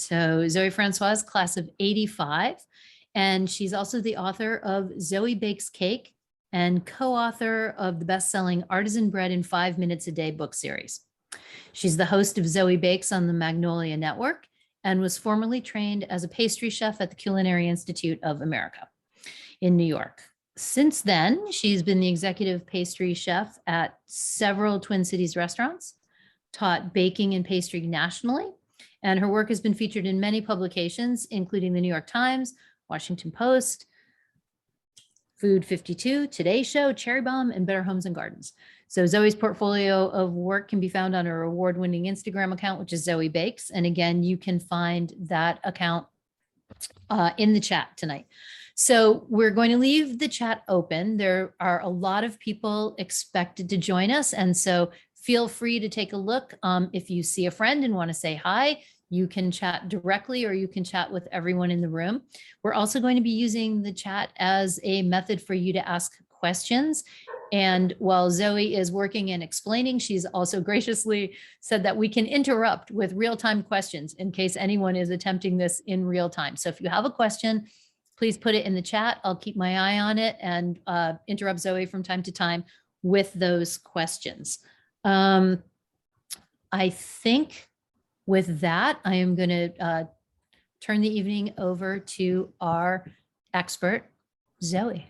So Zoe Francois, class of 85, and she's also the author of Zoe Bakes Cake and co-author of the best-selling Artisan Bread in 5 Minutes a Day book series. She's the host of Zoe Bakes on the Magnolia Network and was formerly trained as a pastry chef at the Culinary Institute of America in New York. Since then, she's been the executive pastry chef at several Twin Cities restaurants, taught baking and pastry nationally, and her work has been featured in many publications, including the New York Times, Washington Post, Food 52, Today Show, Cherry Bomb, and Better Homes and Gardens. So Zoe's portfolio of work can be found on her award-winning Instagram account, which is Zoe Bakes. And again, you can find that account in the chat tonight. So we're going to leave the chat open. There are a lot of people expected to join us. And so feel free to take a look. If you see a friend and want to say hi, you can chat directly or you can chat with everyone in the room. We're also going to be using the chat as a method for you to ask questions. And while Zoe is working and explaining, she's also graciously said that we can interrupt with real-time questions in case anyone is attempting this in real time. So if you have a question, please put it in the chat. I'll keep my eye on it and interrupt Zoe from time to time with those questions. I think with that, I am going to turn the evening over to our expert, Zoe.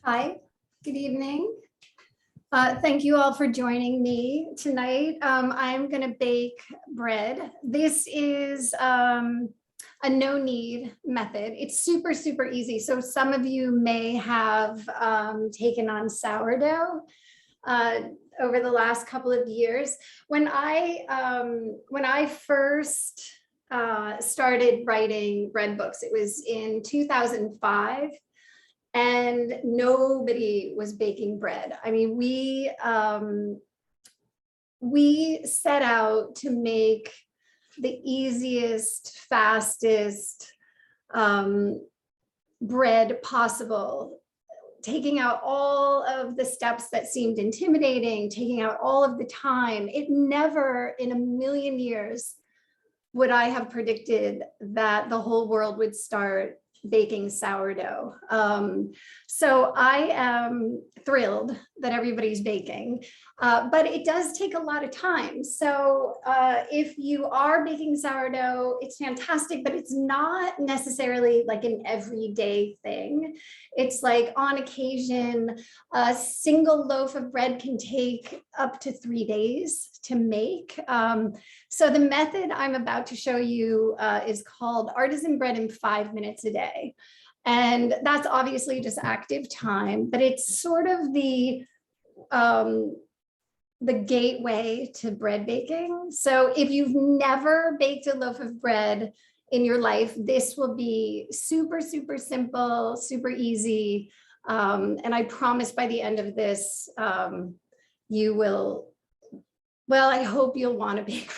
Hi, good evening. Thank you all for joining me tonight. I'm going to bake bread. This is a no-knead method. It's super, super easy. So some of you may have taken on sourdough over the last couple of years. When I first started writing bread books, it was in 2005, and nobody was baking bread. I mean, we set out to make the easiest, fastest bread possible, taking out all of the steps that seemed intimidating, taking out all of the time. It never in a million years would I have predicted that the whole world would start baking sourdough. So I am thrilled that everybody's baking, but it does take a lot of time. So if you are baking sourdough, it's fantastic, but it's not necessarily like an everyday thing. It's like on occasion, a single loaf of bread can take up to 3 days to make. So the method I'm about to show you is called Artisan Bread in 5 minutes a day. And that's obviously just active time, but it's sort of the gateway to bread baking. So if you've never baked a loaf of bread in your life, this will be super, super simple, super easy. And I promise by the end of this, you will, well, I hope you'll want to bake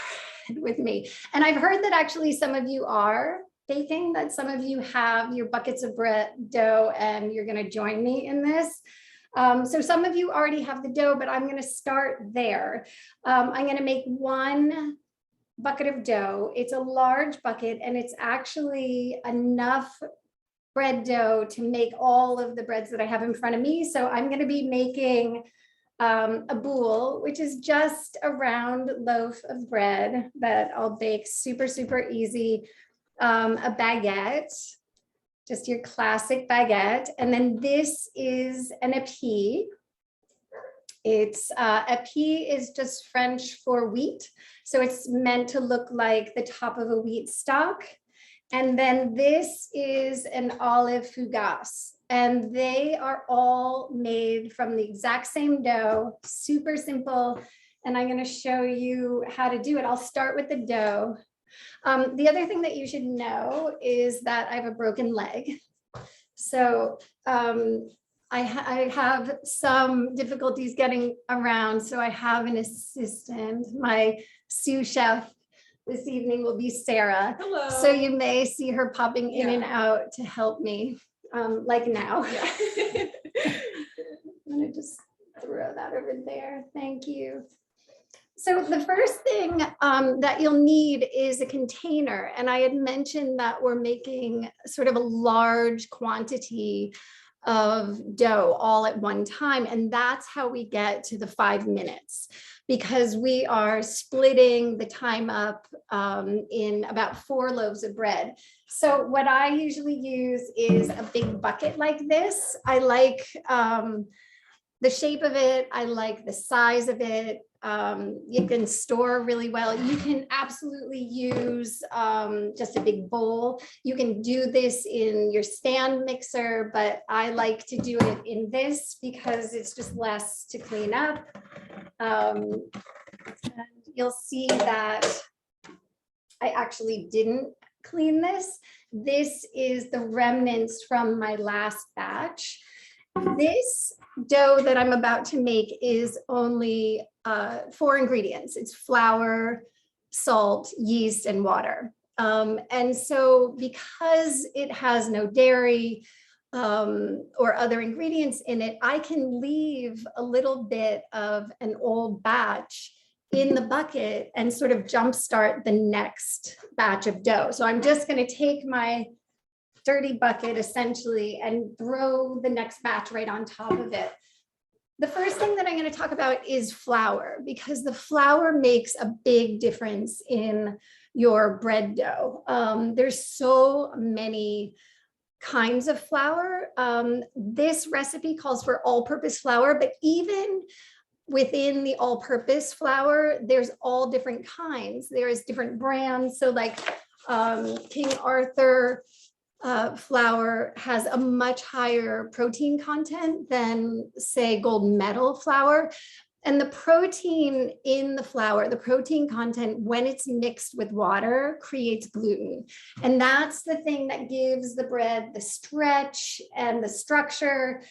bread with me. And I've heard that actually some of you are baking, that some of you have your buckets of bread dough and you're going to join me in this. So some of you already have the dough, but I'm going to start there. I'm going to make 1 bucket of dough. It's a large bucket and it's actually enough bread dough to make all of the breads that I have in front of me. So I'm going to be making a boule, which is just a round loaf of bread that I'll bake super, super easy. A baguette, just your classic baguette. And then this is an épi. It's épi is just French for wheat. So it's meant to look like the top of a wheat stalk. And then this is an olive fougasse. And they are all made from the exact same dough, super simple. And I'm going to show you how to do it. I'll start with the dough. The other thing that you should know is that I have a broken leg. So I have some difficulties getting around. So I have an assistant. My sous chef this evening will be Sarah. Hello. So you may see her popping in and out to help me, like now. Yeah. I'm gonna just throw that over there. Thank you. So the first thing that you'll need is a container. And I had mentioned that we're making sort of a large quantity of dough all at one time. And that's how we get to the 5 minutes, because we are splitting the time up in about 4 loaves of bread. So what I usually use is a big bucket like this. I like the shape of it. I like the size of it. You can store really well. You can absolutely use just a big bowl. You can do this in your stand mixer, but I like to do it in this because it's just less to clean up. And you'll see that I actually didn't clean this. This is the remnants from my last batch. This dough that I'm about to make is only 4 ingredients. It's flour, salt, yeast, and water. And so because it has no dairy or other ingredients in it, I can leave a little bit of an old batch in the bucket and sort of jumpstart the next batch of dough. So I'm just going to take my dirty bucket essentially and throw the next batch right on top of it. The first thing that I'm going to talk about is flour, because the flour makes a big difference in your bread dough. There's so many kinds of flour. This recipe calls for all-purpose flour, but even within the all-purpose flour, there's all different kinds. There's different brands. So like King Arthur flour has a much higher protein content than, say, gold medal flour. And the protein in the flour, the protein content, when it's mixed with water, creates gluten. And that's the thing that gives the bread the stretch and the structure.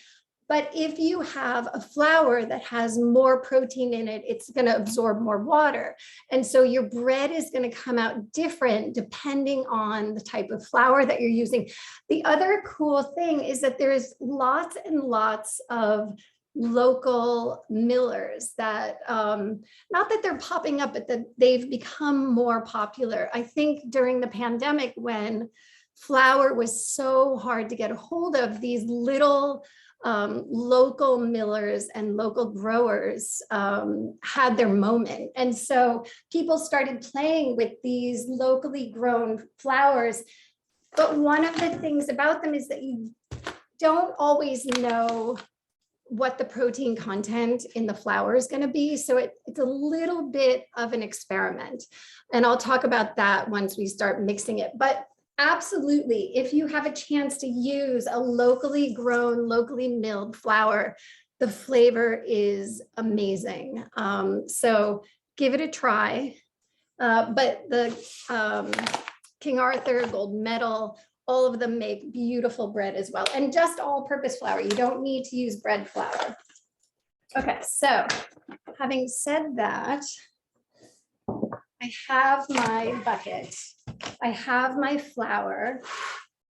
But if you have a flour that has more protein in it, it's going to absorb more water. And so your bread is going to come out different depending on the type of flour that you're using. The other cool thing is that there's lots and lots of local millers that, not that they're popping up, but that they've become more popular. I think during the pandemic, when flour was so hard to get a hold of, these little local millers and local growers had their moment. And so people started playing with these locally grown flours. But one of the things about them is that you don't always know what the protein content in the flour is going to be. So it's a little bit of an experiment. And I'll talk about that once we start mixing it. But absolutely, if you have a chance to use a locally grown, locally milled flour, the flavor is amazing. So give it a try. But the King Arthur, gold medal, all of them make beautiful bread as well. And just all-purpose flour. You don't need to use bread flour. Okay, so having said that, I have my bucket. I have my flour.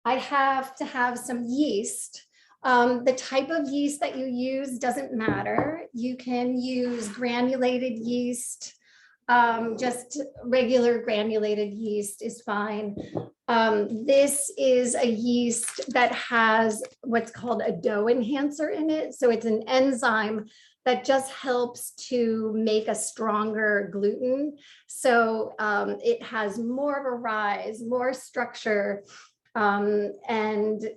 I have to have some yeast. The type of yeast that you use doesn't matter. You can use granulated yeast. Just regular granulated yeast is fine. This is a yeast that has what's called a dough enhancer in it. So it's an enzyme that just helps to make a stronger gluten. So it has more of a rise, more structure, and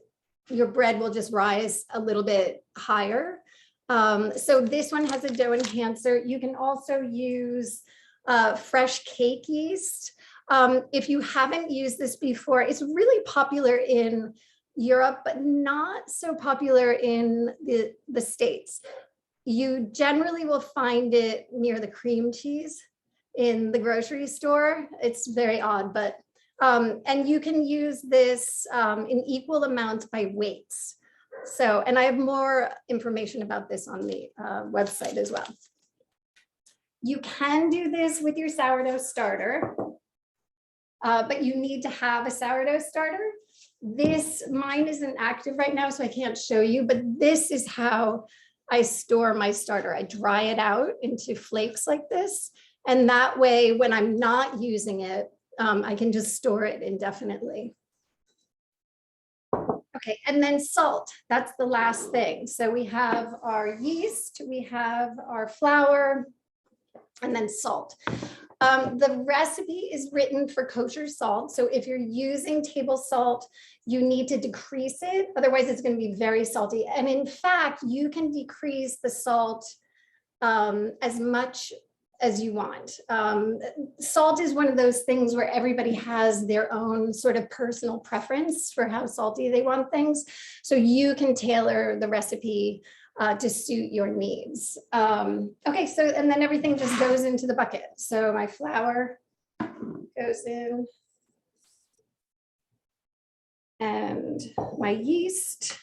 your bread will just rise a little bit higher. So this one has a dough enhancer. You can also use fresh cake yeast. If you haven't used this before, it's really popular in Europe, but not so popular in the States. You generally will find it near the cream cheese in the grocery store. It's very odd, but, and you can use this in equal amounts by weights. So, and I have more information about this on the website as well. You can do this with your sourdough starter, but you need to have a sourdough starter. Mine isn't active right now, so I can't show you, but this is how I store my starter. I dry it out into flakes like this, And that way, when I'm not using it, I can just store it indefinitely. Okay, and then salt, that's the last thing. So we have our yeast, we have our flour, and then salt. The recipe is written for kosher salt. So if you're using table salt, you need to decrease it. Otherwise, it's going to be very salty. And in fact, you can decrease the salt as much as you want. Salt is one of those things where everybody has their own sort of personal preference for how salty they want things. So you can tailor the recipe to suit your needs. Okay, so, and then everything just goes into the bucket. So my flour goes in and my yeast,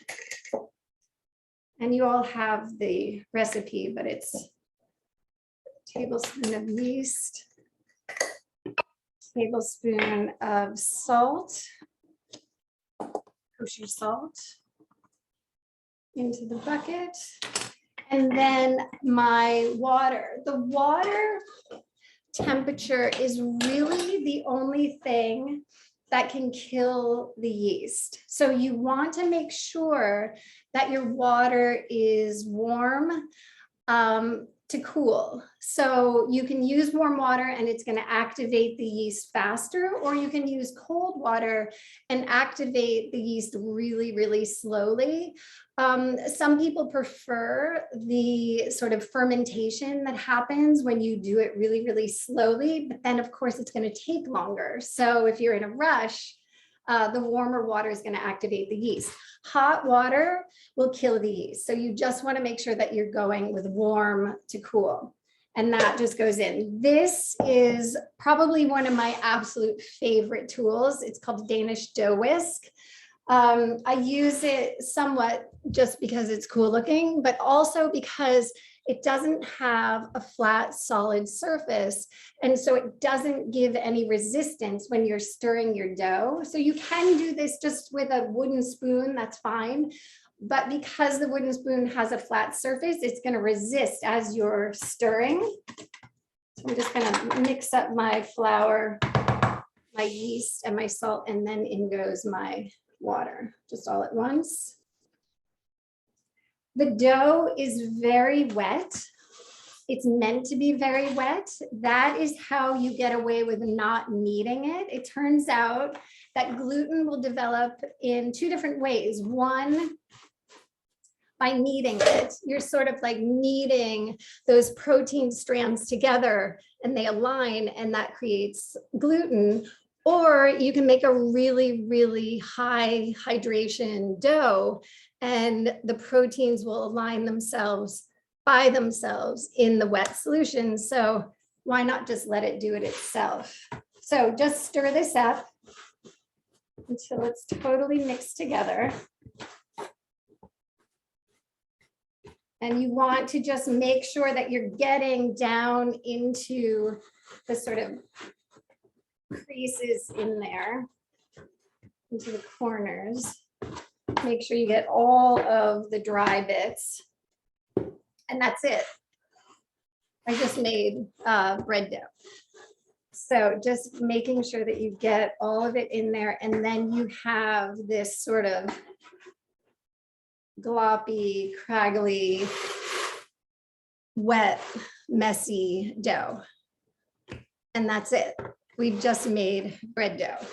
and you all have the recipe, but it's a tablespoon of yeast, tablespoon of salt, kosher salt, into the bucket, and then my water. The water temperature is really the only thing that can kill the yeast. So you want to make sure that your water is warm to cool. So you can use warm water and it's going to activate the yeast faster, or you can use cold water and activate the yeast really, really slowly. Some people prefer the sort of fermentation that happens when you do it really, really slowly, but then of course it's going to take longer. So if you're in a rush, the warmer water is going to activate the yeast. Hot water will kill the yeast. So you just want to make sure that you're going with warm to cool. And that just goes in. This is probably one of my absolute favorite tools. It's called Danish Doe Whisk. I use it somewhat just because it's cool looking, but also because it doesn't have a flat, solid surface. And so it doesn't give any resistance when you're stirring your dough. So you can do this just with a wooden spoon, that's fine. But because the wooden spoon has a flat surface, it's going to resist as you're stirring. So I'm just going to mix up my flour, my yeast, and my salt, and then in goes my water, just all at once. The dough is very wet. It's meant to be very wet. That is how you get away with not kneading it. It turns out that gluten will develop in two different ways. One, by kneading it, you're sort of like kneading those protein strands together and they align, and that creates gluten. Or you can make a really, really high hydration dough and the proteins will align themselves by themselves in the wet solution. So why not just let it do it itself? So just stir this up until it's totally mixed together. And you want to just make sure that you're getting down into the sort of creases in there, into the corners. Make sure you get all of the dry bits. And that's it. I just made bread dough. So just making sure that you get all of it in there, and then you have this sort of gloppy, craggly, wet, messy dough. And that's it. We've just made bread dough.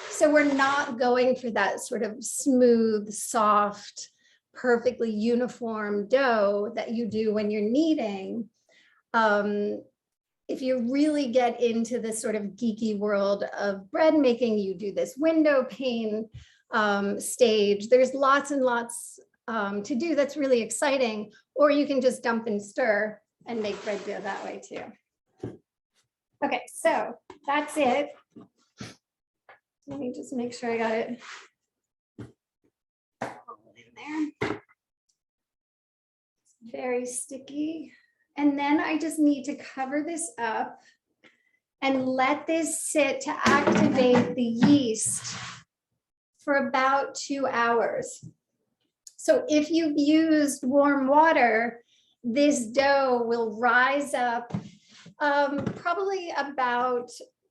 So we're not going for that sort of smooth, soft, perfectly uniform dough that you do when you're kneading. If you really get into this sort of geeky world of bread making, you do this window pane stage. There's lots and lots to do that's really exciting, or you can just dump and stir and make bread dough that way too. Okay, so that's it. Let me just make sure I got it all in there. It's very sticky. And then I just need to cover this up and let this sit to activate the yeast for about 2 hours. So if you've used warm water, this dough will rise up Probably about,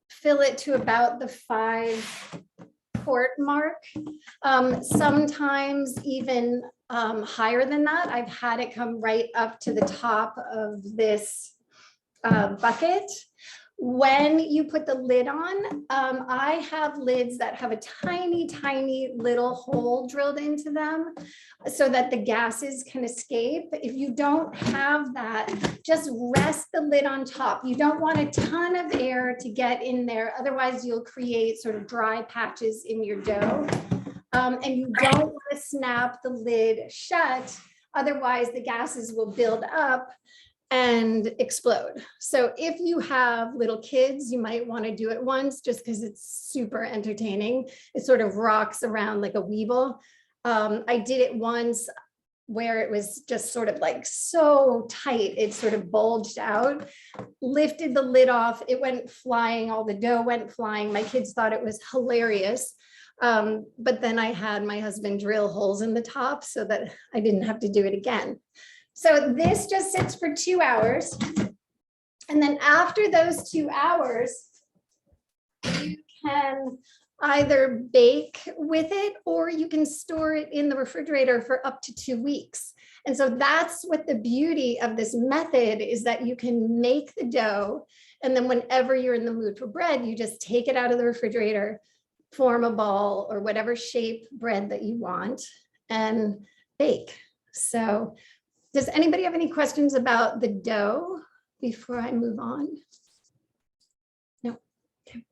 fill it to about the 5-quart mark. Sometimes even higher than that. I've had it come right up to the top of this bucket. When you put the lid on, I have lids that have a tiny, tiny little hole drilled into them so that the gases can escape. If you don't have that, just rest the lid on top. You don't want a ton of air to get in there. Otherwise, you'll create sort of dry patches in your dough. And you don't want to snap the lid shut. Otherwise, the gases will build up and explode. So if you have little kids, you might want to do it once just because it's super entertaining. It sort of rocks around like a weeble. I did it once where it was just sort of like so tight, it sort of bulged out, lifted the lid off, it went flying, all the dough went flying. My kids thought it was hilarious. But then I had my husband drill holes in the top so that I didn't have to do it again. So this just sits for 2 hours. And then after those 2 hours, you can either bake with it or you can store it in the refrigerator for up to 2 weeks. And so that's what the beauty of this method is, that you can make the dough. And then whenever you're in the mood for bread, you just take it out of the refrigerator, form a ball or whatever shape bread that you want and bake. So does anybody have any questions about the dough before I move on? No. Okay.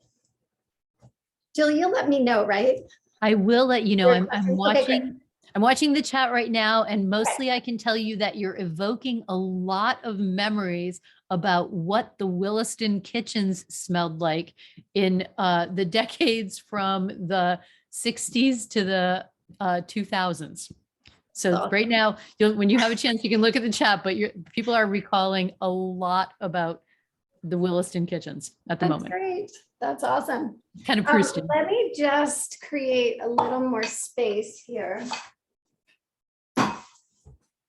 Jill, you'll let me know, right? I will let you know. I'm Okay, great. I'm watching the chat right now, and mostly I can tell you that you're evoking a lot of memories about what the Williston kitchens smelled like in the decades from the 60s to the 2000s. So Awesome. right now, when you have a chance, you can look at the chat, but people are recalling a lot about the Williston kitchens at the moment. Great. That's awesome. Kind of Crusty. Let me just create a little more space here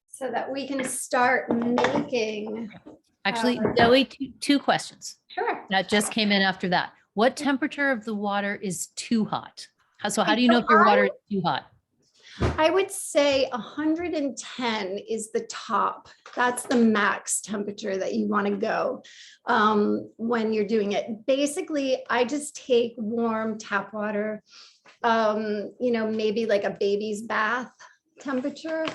so that we can start making. Actually, Zoe, two questions. Sure. That just came in after that. What temperature of the water is too hot? So how do you know if your water is too hot? I would say 110 is the top. That's the max temperature that you want to go when you're doing it. Basically, I just take warm tap water, maybe like a baby's bath temperature.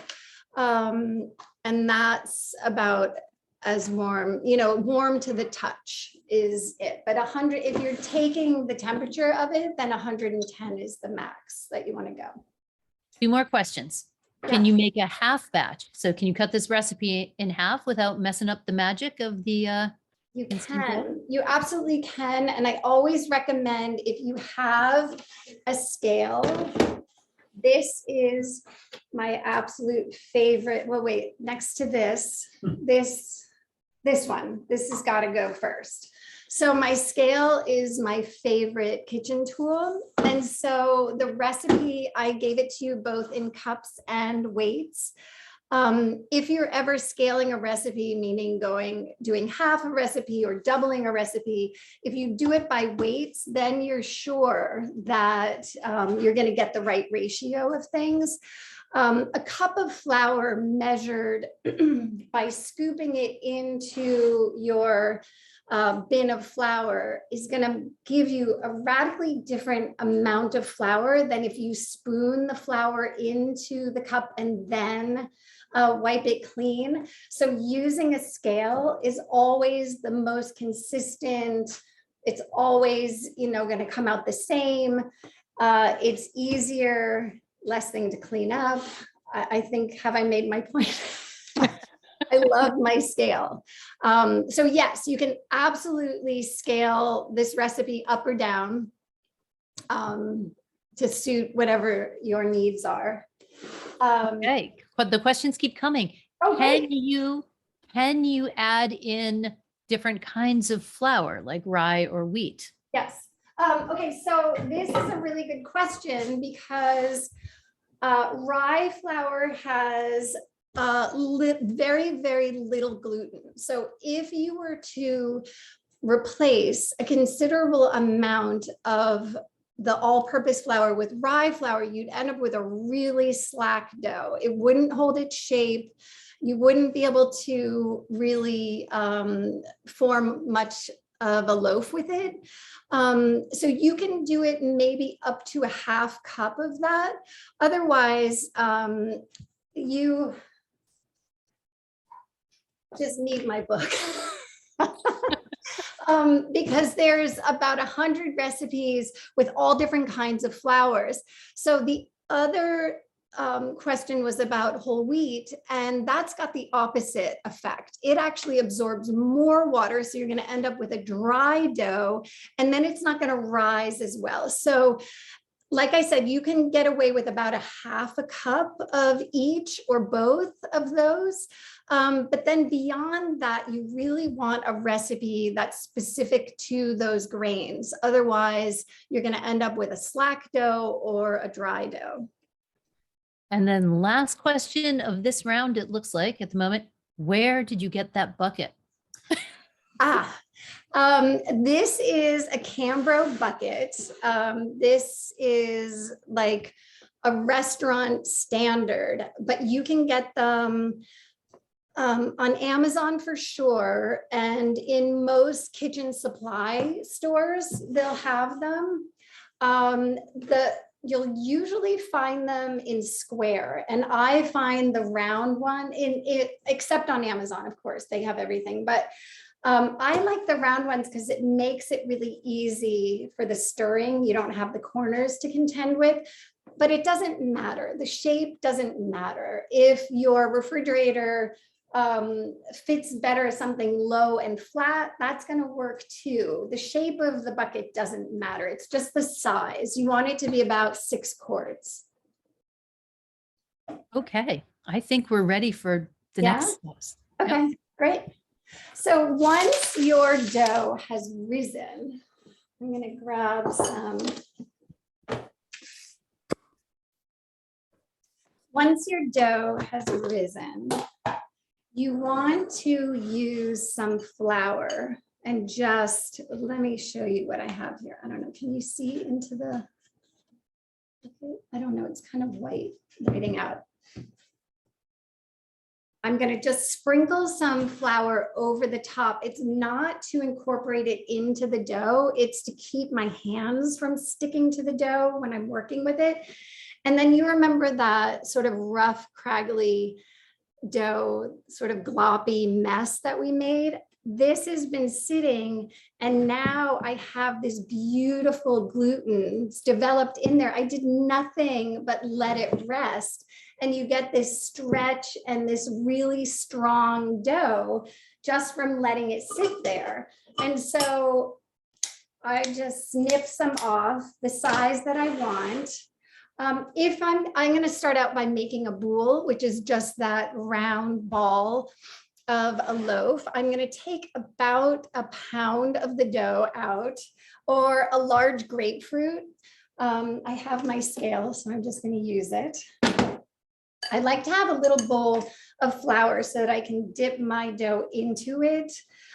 And that's about as warm, warm to the touch is it. But 100, if you're taking the temperature of it, then 110 is the max that you want to go. 2 more questions. Can you make a half batch? So can you cut this recipe in half without messing up the magic of the You can. You absolutely can. And I always recommend, if you have a scale, this is my absolute favorite. Well, wait, next to this one, this has got to go first. So my scale is my favorite kitchen tool. And so the recipe, I gave it to you both in cups and weights. If you're ever scaling a recipe, meaning doing half a recipe or doubling a recipe, if you do it by weights, then you're sure that you're going to get the right ratio of things. A cup of flour measured by scooping it into your bin of flour is going to give you a radically different amount of flour than if you spoon the flour into the cup and then wipe it clean. So using a scale is always the most consistent. It's always, going to come out the same. It's easier, less thing to clean up. I think, have I made my point? I love my scale. So yes, you can absolutely scale this recipe up or down to suit whatever your needs are. Okay, but the questions keep coming. Okay. Can you add in different kinds of flour like rye or wheat? Yes. Okay, so this is a really good question because rye flour has Very, very little gluten. So if you were to replace a considerable amount of the all-purpose flour with rye flour, you'd end up with a really slack dough. It wouldn't hold its shape. You wouldn't be able to really form much of a loaf with it. So you can do it maybe up to a half cup of that. Otherwise, you just need my book. Because there's about 100 recipes with all different kinds of flours. So the other question was about whole wheat, and that's got the opposite effect. It actually absorbs more water, so you're going to end up with a dry dough, and then it's not going to rise as well. So like I said, you can get away with about a half a cup of each or both of those. But then beyond that, you really want a recipe that's specific to those grains. Otherwise, you're going to end up with a slack dough or a dry dough. And then last question of this round, it looks like at the moment, where did you get that bucket? This is a Cambro bucket. This is like a restaurant standard, but you can get them on Amazon for sure. And in most kitchen supply stores, they'll have them. You'll usually find them in square, and I find the round one in it, except on Amazon, of course, they have everything, but I like the round ones because it makes it really easy for the stirring. You don't have the corners to contend with, but it doesn't matter. The shape doesn't matter. If your refrigerator fits better something low and flat, that's going to work too. The shape of the bucket doesn't matter. It's just the size. You want it to be about 6 quarts. Okay, I think we're ready for the next steps. Okay, yep. Great. So once your dough has risen, I'm going to grab some. Once your dough has risen, you want to use some flour and just, let me show you what I have here. I don't know, can you see into the, I don't know, it's kind of whiting out. I'm going to just sprinkle some flour over the top. It's not to incorporate it into the dough. It's to keep my hands from sticking to the dough when I'm working with it. And then you remember that sort of rough, craggly dough, sort of gloppy mess that we made. This has been sitting, and now I have this beautiful gluten developed in there. I did nothing but let it rest, and you get this stretch and this really strong dough just from letting it sit there. And so I just snip some off the size that I want. If I'm going to start out by making a boule, which is just that round ball of a loaf. I'm going to take about a pound of the dough out, or a large grapefruit. I have my scale, so I'm just going to use it. I like to have a little bowl of flour so that I can dip my dough into it.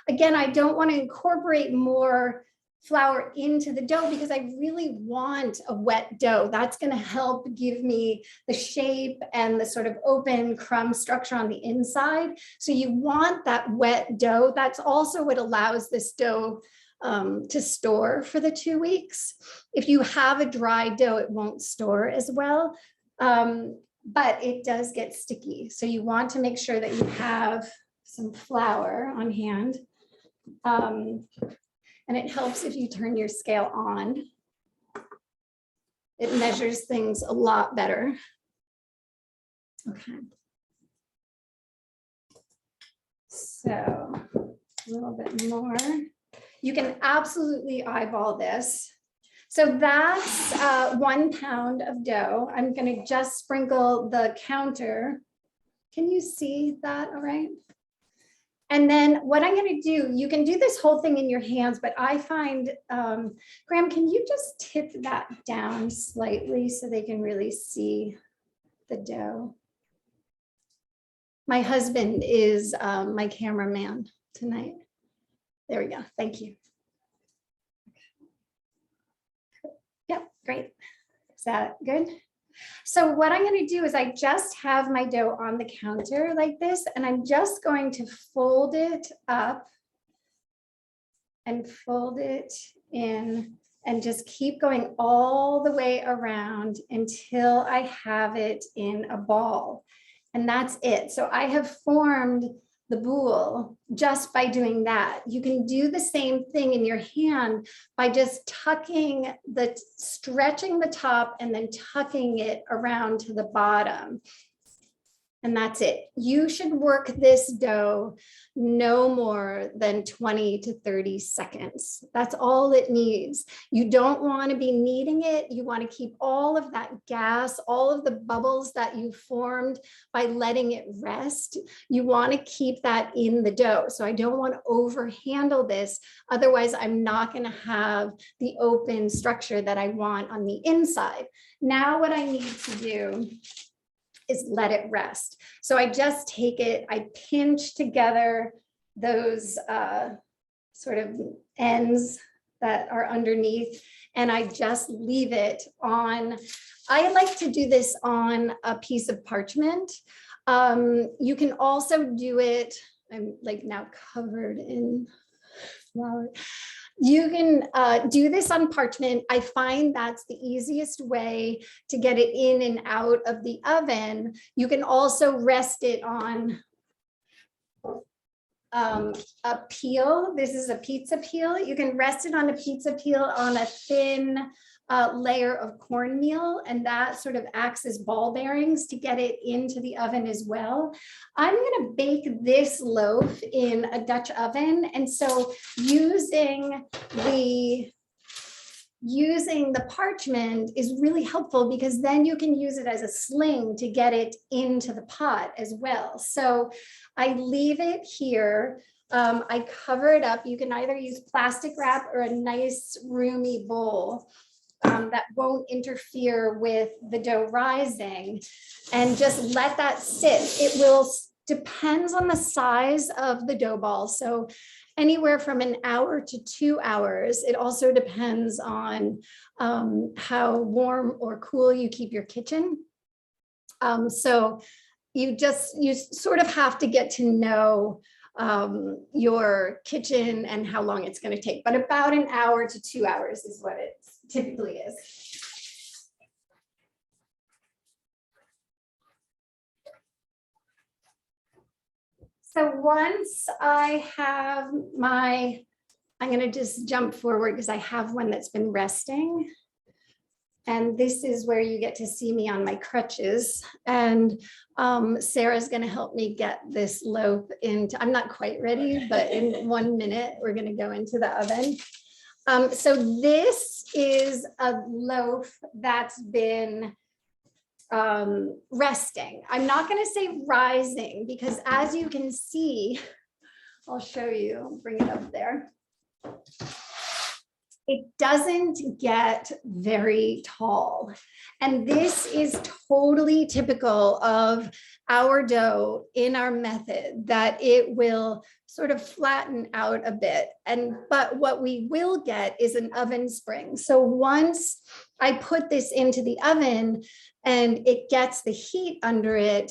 Again, I don't want to incorporate more flour into the dough because I really want a wet dough. That's going to help give me the shape and the sort of open crumb structure on the inside. So you want that wet dough. That's also what allows this dough to store for the 2 weeks. If you have a dry dough, it won't store as well, but it does get sticky. So you want to make sure that you have some flour on hand. And it helps if you turn your scale on. It measures things a lot better. Okay. So a little bit more. You can absolutely eyeball this. So that's 1 pound of dough. I'm going to just sprinkle the counter. Can you see that all right? And then what I'm going to do, you can do this whole thing in your hands, but I find, Graham, can you just tip that down slightly so they can really see the dough? My husband is my cameraman tonight. There we go. Thank you. Yep, great. Is that good? So what I'm going to do is I just have my dough on the counter like this, and I'm just going to fold it up and fold it in and just keep going all the way around until I have it in a ball. And that's it. So I have formed the boule just by doing that. You can do the same thing in your hand by just stretching the top and then tucking it around to the bottom. And that's it. You should work this dough no more than 20 to 30 seconds. That's all it needs. You don't want to be kneading it. You want to keep all of that gas, all of the bubbles that you formed by letting it rest. You want to keep that in the dough. So I don't want to overhandle this. Otherwise, I'm not going to have the open structure that I want on the inside. Now what I need to do is let it rest. So I just take it, I pinch together those sort of ends that are underneath, and I just leave it on. I like to do this on a piece of parchment. You can also do it, I'm like now covered in flour. You can do this on parchment. I find that's the easiest way to get it in and out of the oven. You can also rest it on a peel. This is a pizza peel. You can rest it on a pizza peel on a thin layer of cornmeal, and that sort of acts as ball bearings to get it into the oven as well. I'm going to bake this loaf in a Dutch oven, and so using the parchment is really helpful because then you can use it as a sling to get it into the pot as well. So I leave it here. I cover it up. You can either use plastic wrap or a nice roomy bowl that won't interfere with the dough rising, and just let that sit. It will, depends on the size of the dough ball. So anywhere from an hour to 2 hours. It also depends on how warm or cool you keep your kitchen. So you sort of have to get to know your kitchen and how long it's going to take, but about an hour to 2 hours is what it typically is. So once I have my, I'm going to just jump forward because I have one that's been resting. And this is where you get to see me on my crutches. And Sarah's going to help me get this loaf into, I'm not quite ready, but in 1 minute, we're going to go into the oven. So this is a loaf that's been resting. I'm not going to say rising because as you can see, I'll show you, I'll bring it up there. It doesn't get very tall. And this is totally typical of our dough in our method, that it will sort of flatten out a bit. But what we will get is an oven spring. So once I put this into the oven and it gets the heat under it,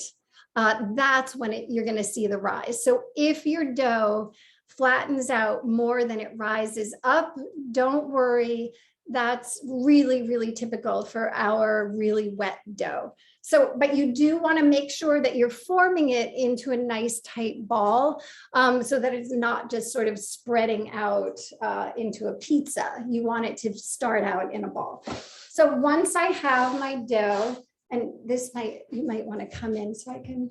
that's when you're going to see the rise. So if your dough flattens out more than it rises up, don't worry. That's really, really typical for our really wet dough. So, but you do want to make sure that you're forming it into a nice tight ball so that it's not just sort of spreading out into a pizza. You want it to start out in a ball. So once I have my dough, and this you might want to come in so I can.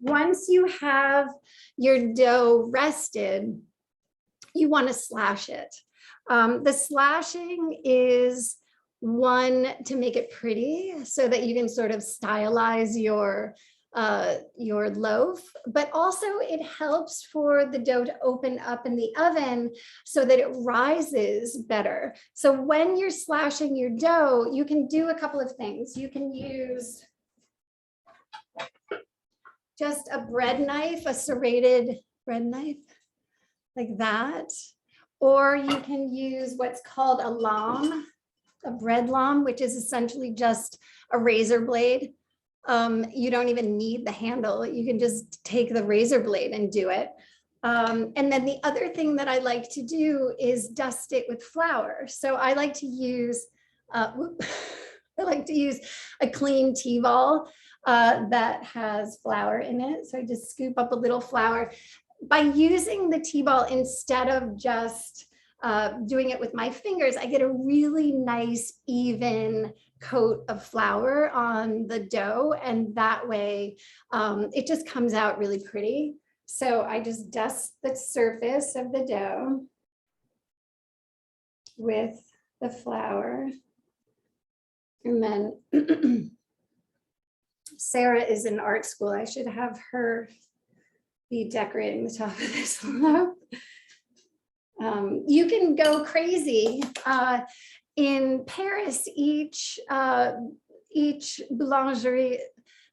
Once you have your dough rested, you want to slash it. The slashing is one to make it pretty so that you can sort of stylize your loaf, but also it helps for the dough to open up in the oven so that it rises better. So when you're slashing your dough, you can do a couple of things. You can use just a bread knife, a serrated bread knife like that. Or you can use what's called a lame, a bread lame, which is essentially just a razor blade. You don't even need the handle. You can just take the razor blade and do it. And then the other thing that I like to do is dust it with flour. So I like to use, I like to use a clean tea ball that has flour in it. So I just scoop up a little flour. By using the tea ball instead of just doing it with my fingers, I get a really nice, even coat of flour on the dough. And that way it just comes out really pretty. So I just dust the surface of the dough with the flour. And then Sarah is in art school. I should have her be decorating the top of this loaf. You can go crazy. In Paris, each boulangerie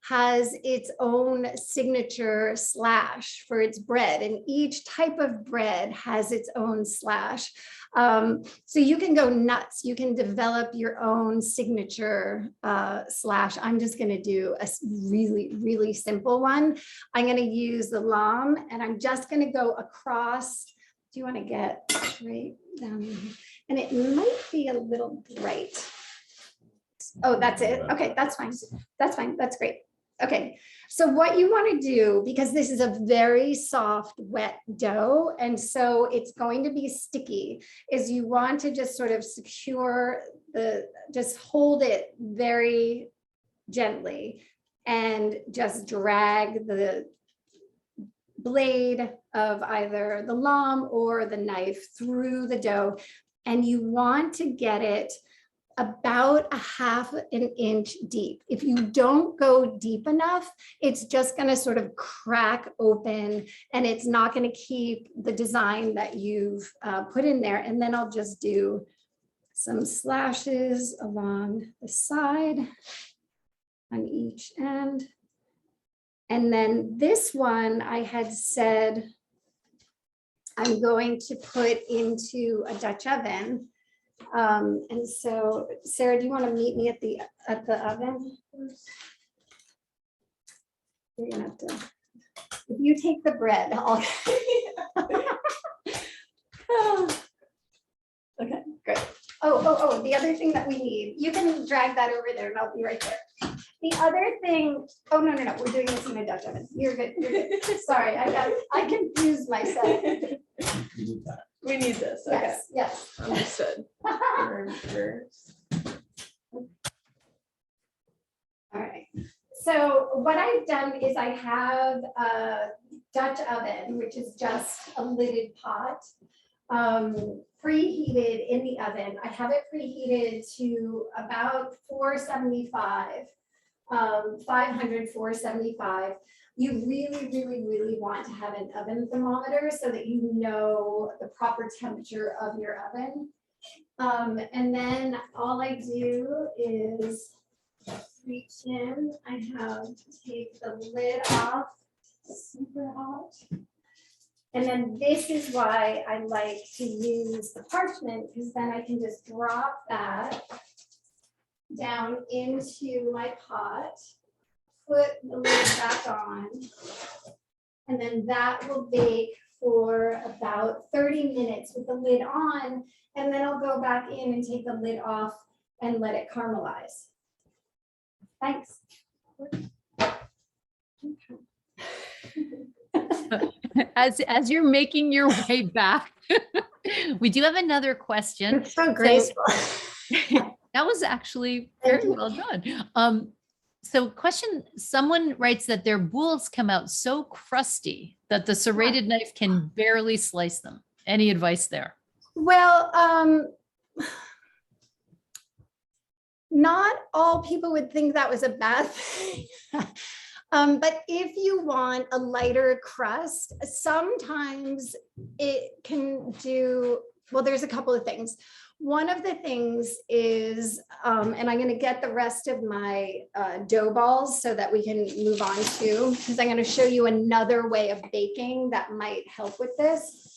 has its own signature slash for its bread, and each type of bread has its own slash. So you can go nuts. You can develop your own signature slash. I'm just going to do a really, really simple one. I'm going to use the lame, and I'm just going to go across. Do you want to get right down here? And it might be a little bright. Oh, that's it. Okay, that's fine. That's fine. That's great. Okay, so what you want to do, because this is a very soft, wet dough, and so it's going to be sticky, is you want to just sort of secure just hold it very gently and just drag the blade of either the lame or the knife through the dough. And you want to get it about 1/2 inch deep. If you don't go deep enough, it's just going to sort of crack open and it's not going to keep the design that you've put in there. And then I'll just do some slashes along the side on each end. And then this one I had said I'm going to put into a Dutch oven. And so, Sarah, do you want to meet me at the oven? You're gonna have to. If you take the bread, I'll. Okay, great. Oh, the other thing that we need, you can drag that over there and I'll be right there. The other thing, oh, no, we're doing this in a Dutch oven. You're good, you're good. Sorry, I confused myself. We need this. Okay. Yes. Understood. All right. So what I've done is I have a Dutch oven, which is just a lidded pot, preheated in the oven. I have it preheated to about 475, 500, 475. You really want to have an oven thermometer so that you know the proper temperature of your oven. And then all I do is reach in. I have to take the lid off, super hot. And then this is why I like to use the parchment, because then I can just drop that down into my pot, put the lid back on, and then that will bake for about 30 minutes with the lid on, and then I'll go back in and take the lid off and let it caramelize. Thanks. As you're making your way back, we do have another question. It's so graceful. That was actually very well done. So question, someone writes that their boules come out so crusty that the serrated knife can barely slice them. Any advice there? Well, not all people would think that was a bad thing. But if you want a lighter crust, sometimes it can do, well, there's a couple of things. one of the things is, and I'm going to get the rest of my dough balls so that we can move on to, because I'm going to show you another way of baking that might help with this.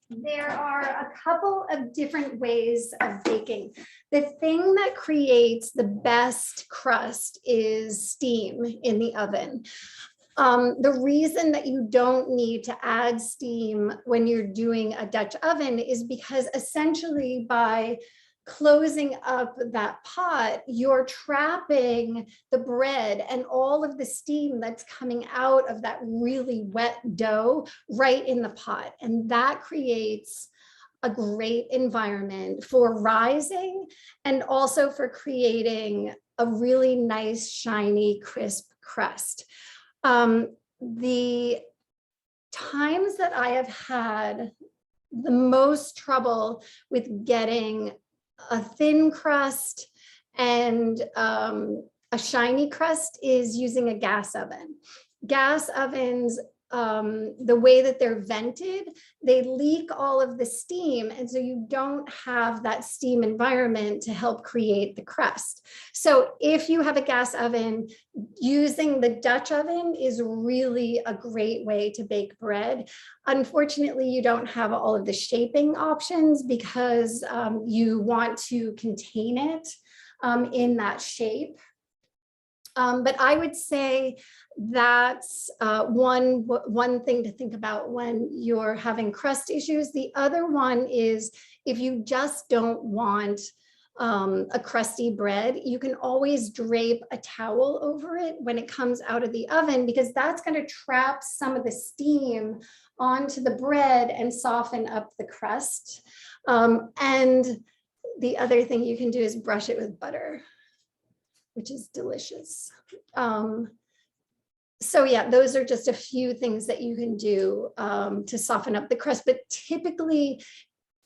There are a couple of different ways of baking. The thing that creates the best crust is steam in the oven. The reason that you don't need to add steam when you're doing a Dutch oven is because essentially by closing up that pot, you're trapping the bread and all of the steam that's coming out of that really wet dough right in the pot. And that creates a great environment for rising and also for creating a really nice, shiny, crisp crust. The times that I have had the most trouble with getting a thin crust and a shiny crust is using a gas oven. Gas ovens, the way that they're vented, they leak all of the steam. And so you don't have that steam environment to help create the crust. So if you have a gas oven, using the Dutch oven is really a great way to bake bread. Unfortunately, you don't have all of the shaping options because you want to contain it in that shape. But I would say that's one thing to think about when you're having crust issues. The other one is if you just don't want a crusty bread, you can always drape a towel over it when it comes out of the oven, because that's going to trap some of the steam onto the bread and soften up the crust. And the other thing you can do is brush it with butter, which is delicious. So yeah, those are just a few things that you can do to soften up the crust, but typically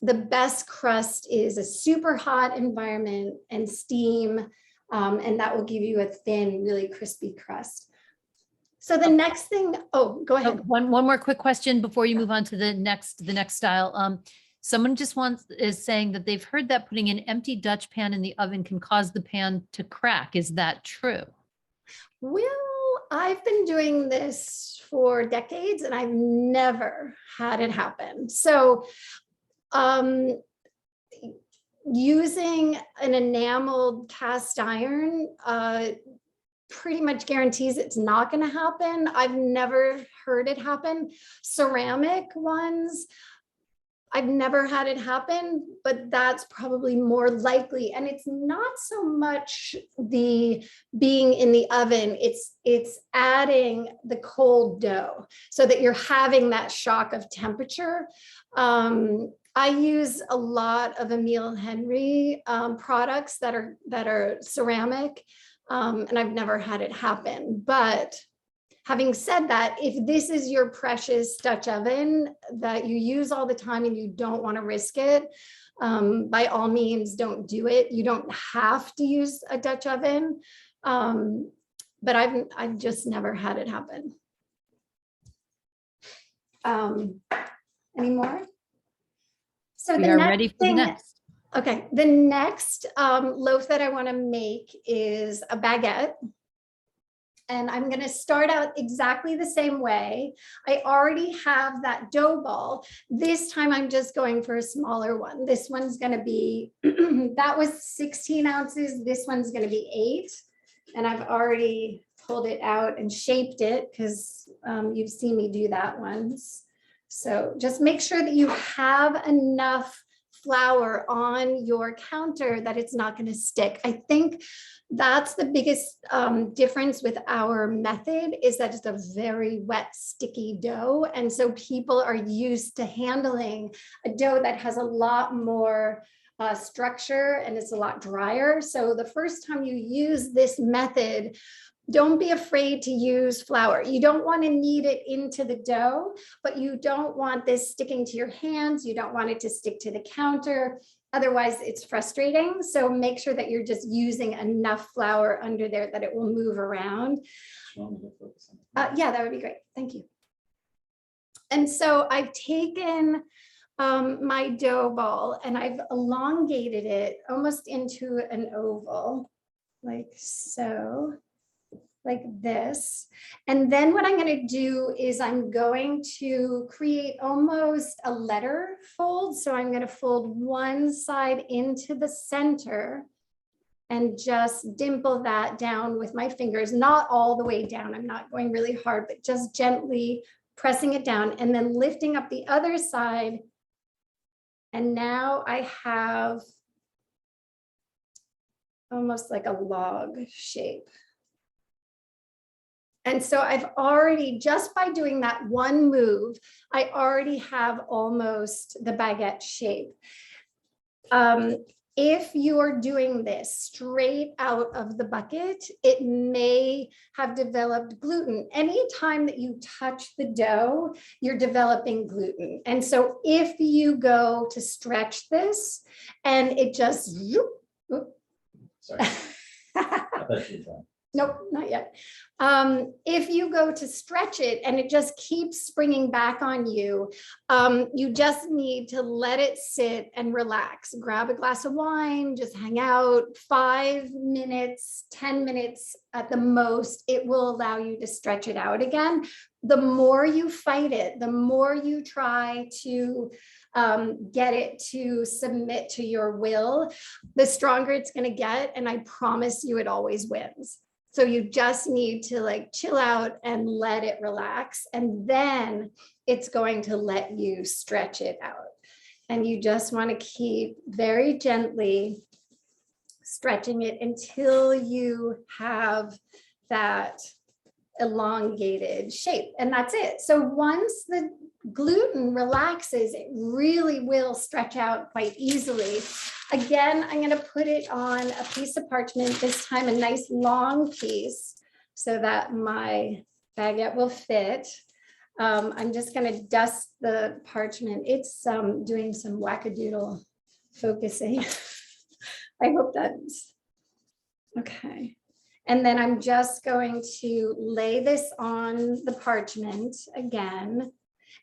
the best crust is a super hot environment and steam, and that will give you a thin, really crispy crust. So the next thing, oh, go ahead. One more quick question before you move on to the next style. Someone just is saying that they've heard that putting an empty Dutch pan in the oven can cause the pan to crack. Is that true? Well, I've been doing this for decades and I've never had it happen. So using an enameled cast iron pretty much guarantees it's not going to happen. I've never heard it happen. Ceramic ones, I've never had it happen, but that's probably more likely. And it's not so much the being in the oven, it's adding the cold dough so that you're having that shock of temperature. I use a lot of Emile Henry products that are ceramic, and I've never had it happen. But having said that, if this is your precious Dutch oven that you use all the time and you don't want to risk it, by all means, don't do it. You don't have to use a Dutch oven, but I've just never had it happen. Any more? So We are ready for the next. Okay, the next loaf that I want to make is a baguette. And I'm going to start out exactly the same way. I already have that dough ball. This time I'm just going for a smaller one. This one's going to be, that was 16 ounces. This one's going to be 8. And I've already pulled it out and shaped it because you've seen me do that once. So just make sure that you have enough flour on your counter that it's not going to stick. I think that's the biggest difference with our method, is that it's a very wet, sticky dough. And so people are used to handling a dough that has a lot more structure and it's a lot drier. So the first time you use this method, don't be afraid to use flour. You don't want to knead it into the dough, but you don't want this sticking to your hands. You don't want it to stick to the counter. Otherwise, it's frustrating. So make sure that you're just using enough flour under there that it will move around. Yeah, that would be great. Thank you. And so I've taken my dough ball and I've elongated it almost into an oval, like so, like this. And then what I'm going to do is I'm going to create almost a letter fold. So I'm going to fold one side into the center and just dimple that down with my fingers, not all the way down. I'm not going really hard, but just gently pressing it down and then lifting up the other side. And now I have almost like a log shape. And so I've already, just by doing that one move, I already have almost the baguette shape. If you're doing this straight out of the bucket, it may have developed gluten. Anytime that you touch the dough, you're developing gluten. And so if you go to stretch this and it just, Sorry. I thought you were done. nope, not yet. If you go to stretch it and it just keeps springing back on you, you just need to let it sit and relax. Grab a glass of wine, just hang out 5 minutes, 10 minutes at the most. It will allow you to stretch it out again. The more you fight it, the more you try to get it to submit to your will, the stronger it's going to get. And I promise you, it always wins. So you just need to like chill out and let it relax. And then it's going to let you stretch it out. And you just want to keep very gently stretching it until you have that elongated shape. And that's it. So once the gluten relaxes, it really will stretch out quite easily. Again, I'm going to put it on a piece of parchment, this time a nice long piece so that my baguette will fit. I'm just going to dust the parchment. It's doing some wackadoodle focusing. I hope that's okay. And then I'm just going to lay this on the parchment again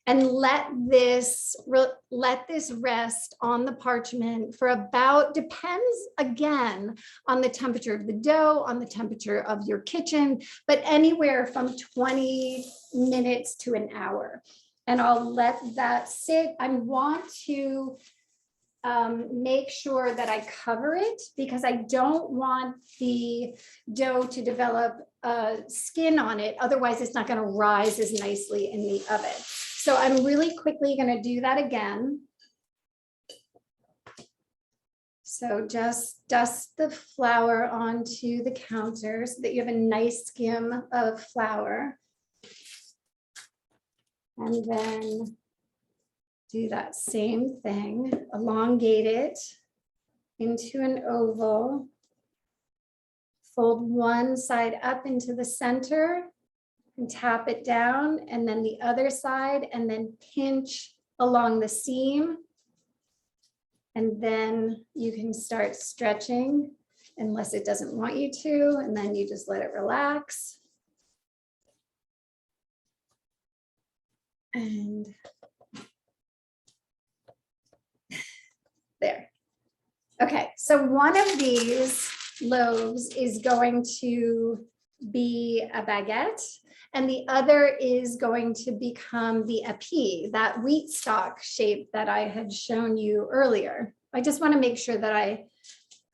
and let this rest on the parchment for about, depends again on the temperature of the dough, on the temperature of your kitchen, but anywhere from 20 minutes to an hour. And I'll let that sit. I want to make sure that I cover it because I don't want the dough to develop skin on it. Otherwise, it's not going to rise as nicely in the oven. So I'm really quickly going to do that again. So just dust the flour onto the counter so that you have a nice skim of flour. And then do that same thing, elongate it into an oval, fold one side up into the center and tap it down, and then the other side, and then pinch along the seam. And then you can start stretching unless it doesn't want you to, and then you just let it relax. And there. Okay, so one of these loaves is going to be a baguette, and the other is going to become the épi, that wheat stock shape that I had shown you earlier. I just want to make sure that I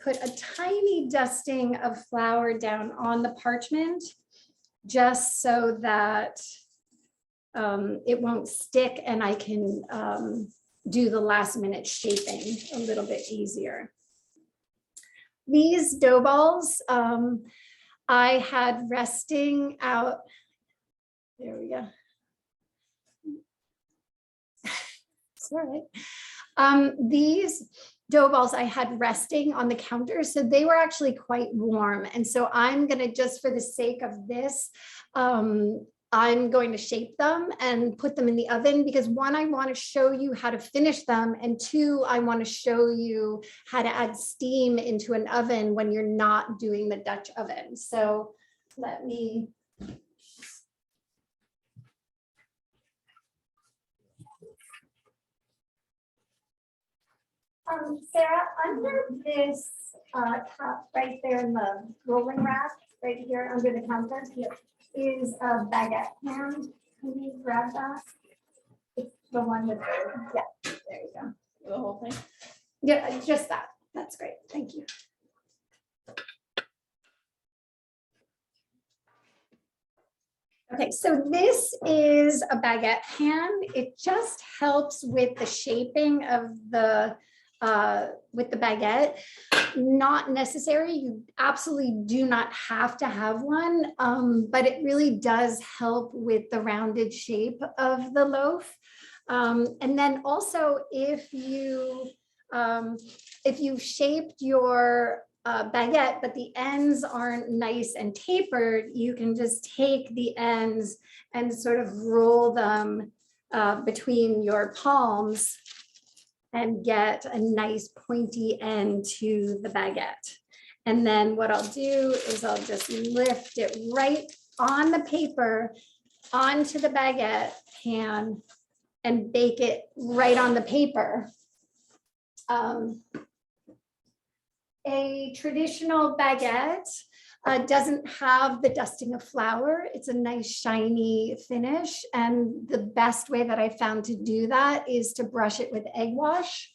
put a tiny dusting of flour down on the parchment, just so that it won't stick and I can do the last minute shaping a little bit easier. These dough balls, I had resting out. There we go. It's all right. These dough balls I had resting on the counter, so they were actually quite warm. And so I'm going to, just for the sake of this, I'm going to shape them and put them in the oven because one, I want to show you how to finish them. And two, I want to show you how to add steam into an oven when you're not doing the Dutch oven. So let me. Sarah, under this cup right there in the rolling rack, right here under the counter, is a baguette pan. Can you grab that? It's the one with the, yeah, there you go. The whole thing. Yeah, just that. That's great. Thank you. Okay, so this is a baguette pan. It just helps with the shaping of the with the baguette. Not necessary. You absolutely do not have to have one, but it really does help with the rounded shape of the loaf. And then also, if you've shaped your baguette, but the ends aren't nice and tapered, you can just take the ends and sort of roll them between your palms and get a nice pointy end to the baguette. And then what I'll do is I'll just lift it right on the paper onto the baguette pan and bake it right on the paper. A traditional baguette doesn't have the dusting of flour. It's a nice shiny finish. And the best way that I found to do that is to brush it with egg wash.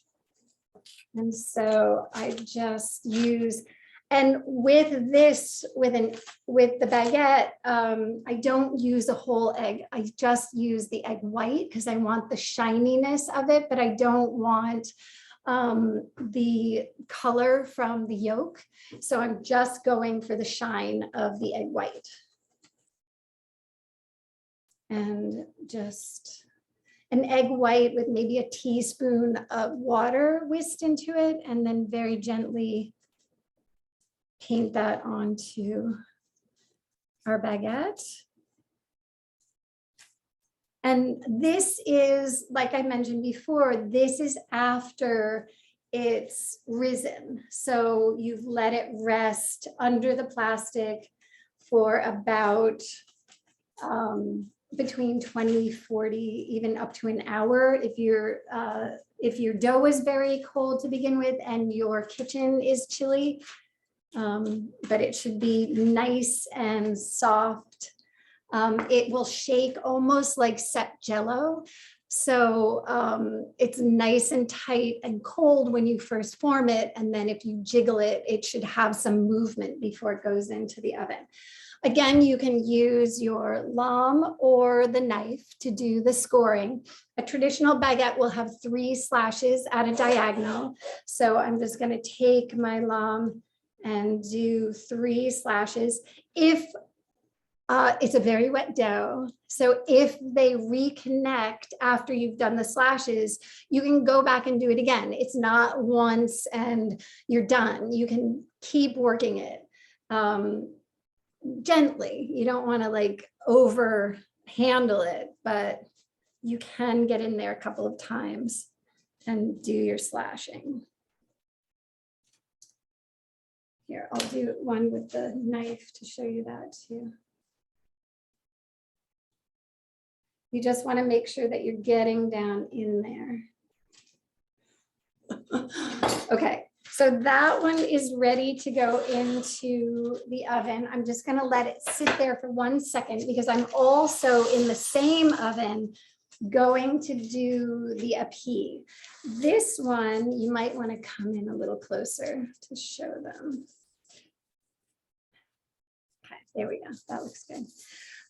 And so I just use, and with this, with the baguette, I don't use a whole egg. I just use the egg white because I want the shininess of it, but I don't want the color from the yolk. So I'm just going for the shine of the egg white. And just an egg white with maybe a teaspoon of water whisked into it, and then very gently paint that onto our baguette. And this is, like I mentioned before, this is after it's risen. So you've let it rest under the plastic for about between 20, 40, even up to an hour. If your dough is very cold to begin with and your kitchen is chilly, but it should be nice and soft. It will shake almost like set Jell-O. So it's nice and tight and cold when you first form it. And then if you jiggle it, it should have some movement before it goes into the oven. Again, you can use your lame or the knife to do the scoring. A traditional baguette will have 3 slashes at a diagonal. So I'm just going to take my lame and do 3 slashes. If it's a very wet dough, so if they reconnect after you've done the slashes, you can go back and do it again. It's not once and you're done. You can keep working it gently. You don't want to like over handle it, but you can get in there a couple of times and do your slashing. Here, I'll do one with the knife to show you that too. You just want to make sure that you're getting down in there. Okay, so that one is ready to go into the oven. I'm just going to let it sit there for 1 second because I'm also in the same oven going to do the apis. This one, you might want to come in a little closer to show them. Okay, there we go. That looks good.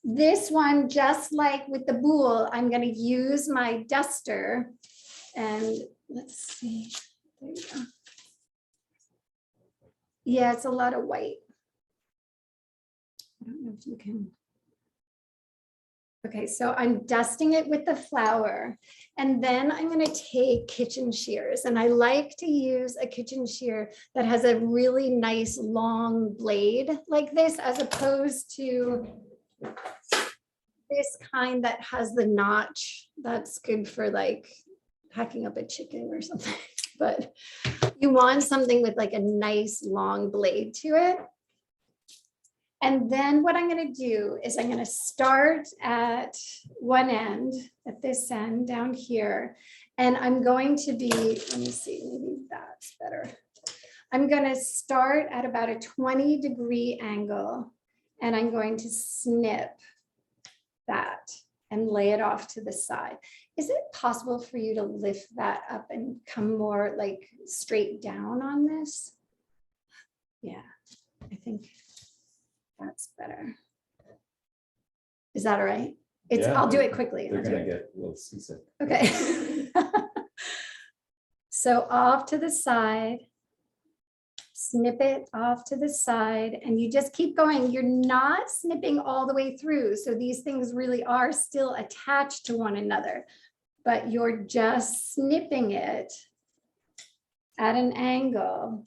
This one, just like with the boule, I'm going to use my duster and let's see. There you go. Yeah, it's a lot of white. I don't know if you can. Okay, so I'm dusting it with the flour and then I'm going to take kitchen shears, and I like to use a kitchen shear that has a really nice long blade like this, as opposed to this kind that has the notch. That's good for like hacking up a chicken or something, but you want something with like a nice long blade to it. And then what I'm going to do is I'm going to start at one end, at this end down here, And I'm going to be, let me see, maybe that's better. I'm going to start at about a 20-degree angle, and I'm going to snip that and lay it off to the side. Is it possible for you to lift that up and come more like straight down on this? Yeah, I think that's better. Is that all right? Yeah, I'll do it quickly. They're I'll do gonna it. get a little seasick. Okay. So off to the side, snip it off to the side, and you just keep going. You're not snipping all the way through. So these things really are still attached to one another, but you're just snipping it at an angle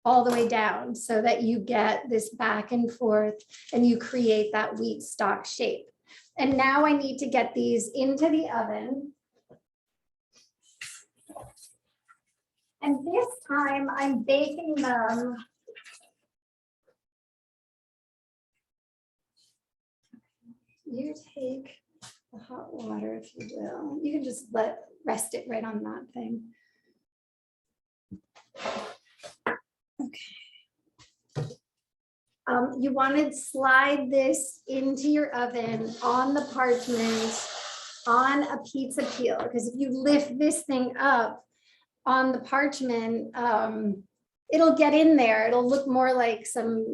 all the way down so that you get this back and forth and you create that wheat stock shape. And now I need to get these into the oven. And this time I'm baking them. You take the hot water, if you will. You can just rest it right on that thing. Okay. You want to slide this into your oven on the parchment on a pizza peel, because if you lift this thing up on the parchment, it'll get in there. It'll look more like some,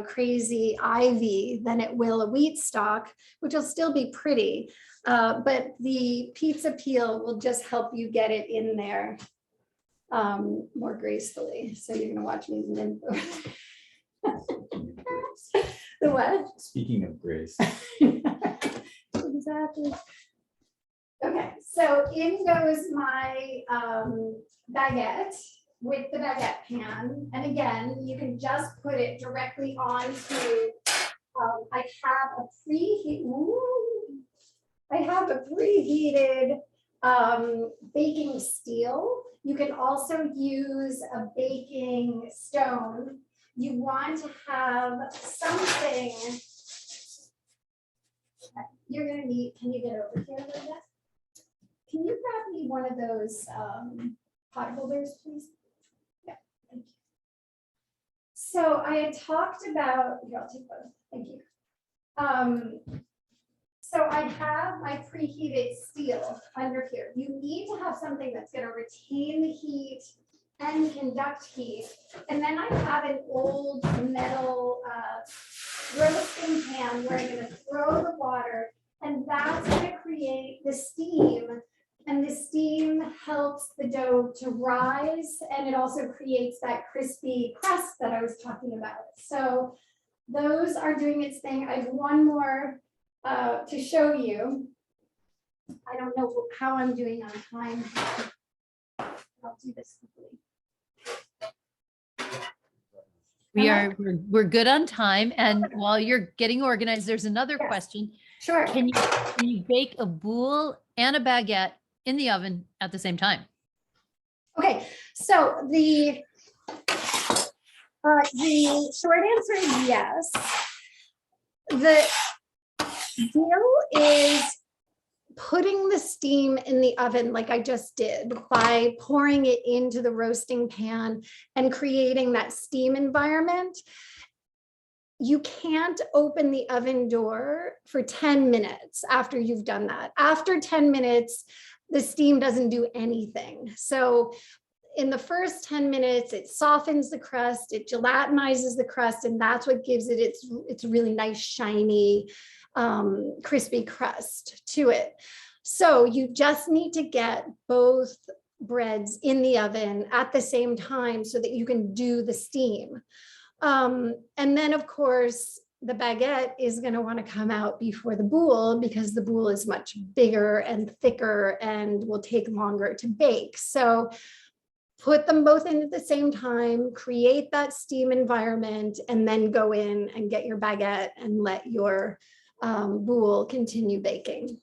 crazy ivy than it will a wheat stalk, which will still be pretty. But the pizza peel will just help you get it in there more gracefully. So you're gonna watch me limp. The what? Speaking of grace. Exactly. Okay, so in goes my baguette with the baguette pan. And again, you can just put it directly onto, I have a preheated baking steel. You can also use a baking stone. You want to have something. You're gonna need, can you get over here, Linda? Can you grab me one of those pot holders, please? Yeah, thank you. So I had talked about, here, I'll take both, thank you. So I have my preheated steel under here. You need to have something that's gonna retain the heat and conduct heat. And then I have an old metal roasting pan where I'm gonna throw the water, and that's gonna create the steam. And the steam helps the dough to rise, and it also creates that crispy crust that I was talking about. So those are doing its thing. I have one more to show you. I don't know how I'm doing on time. I'll do this quickly. We're good on time. And while you're getting organized, there's another question. Sure. Can you bake a boule and a baguette in the oven at the same time? Okay, so the short answer is yes. The deal is putting the steam in the oven like I just did by pouring it into the roasting pan and creating that steam environment. You can't open the oven door for 10 minutes after you've done that. After 10 minutes, the steam doesn't do anything. So in the first 10 minutes, it softens the crust, it gelatinizes the crust, and that's what gives it its really nice, shiny, crispy crust to it. So you just need to get both breads in the oven at the same time so that you can do the steam. And then of course, the baguette is going to want to come out before the boule because the boule is much bigger and thicker and will take longer to bake. So put them both in at the same time, create that steam environment, and then go in and get your baguette and let your boule continue baking.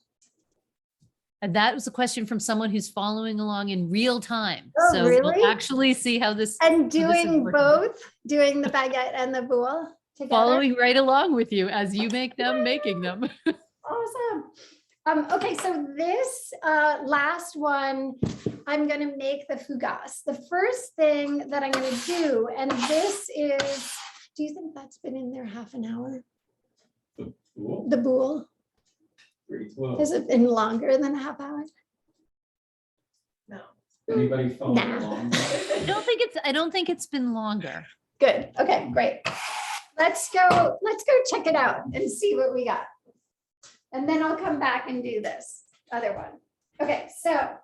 And that was a question from someone who's following along in real time. Oh, so really? We'll actually see how this And doing working. both, doing the baguette and the boule together. Following right along with you as you make them, making them. Awesome. Okay, so this last one, I'm gonna make the fougasse. The first thing that I'm gonna do, and this is, do you think that's been in there half an hour? Cool. The boule, Pretty close. has it been longer than a half hour? No. Anybody phone Nah. along? I don't think it's been longer. Good, okay, great. Let's go check it out and see what we got. And then I'll come back and do this other one. Okay, so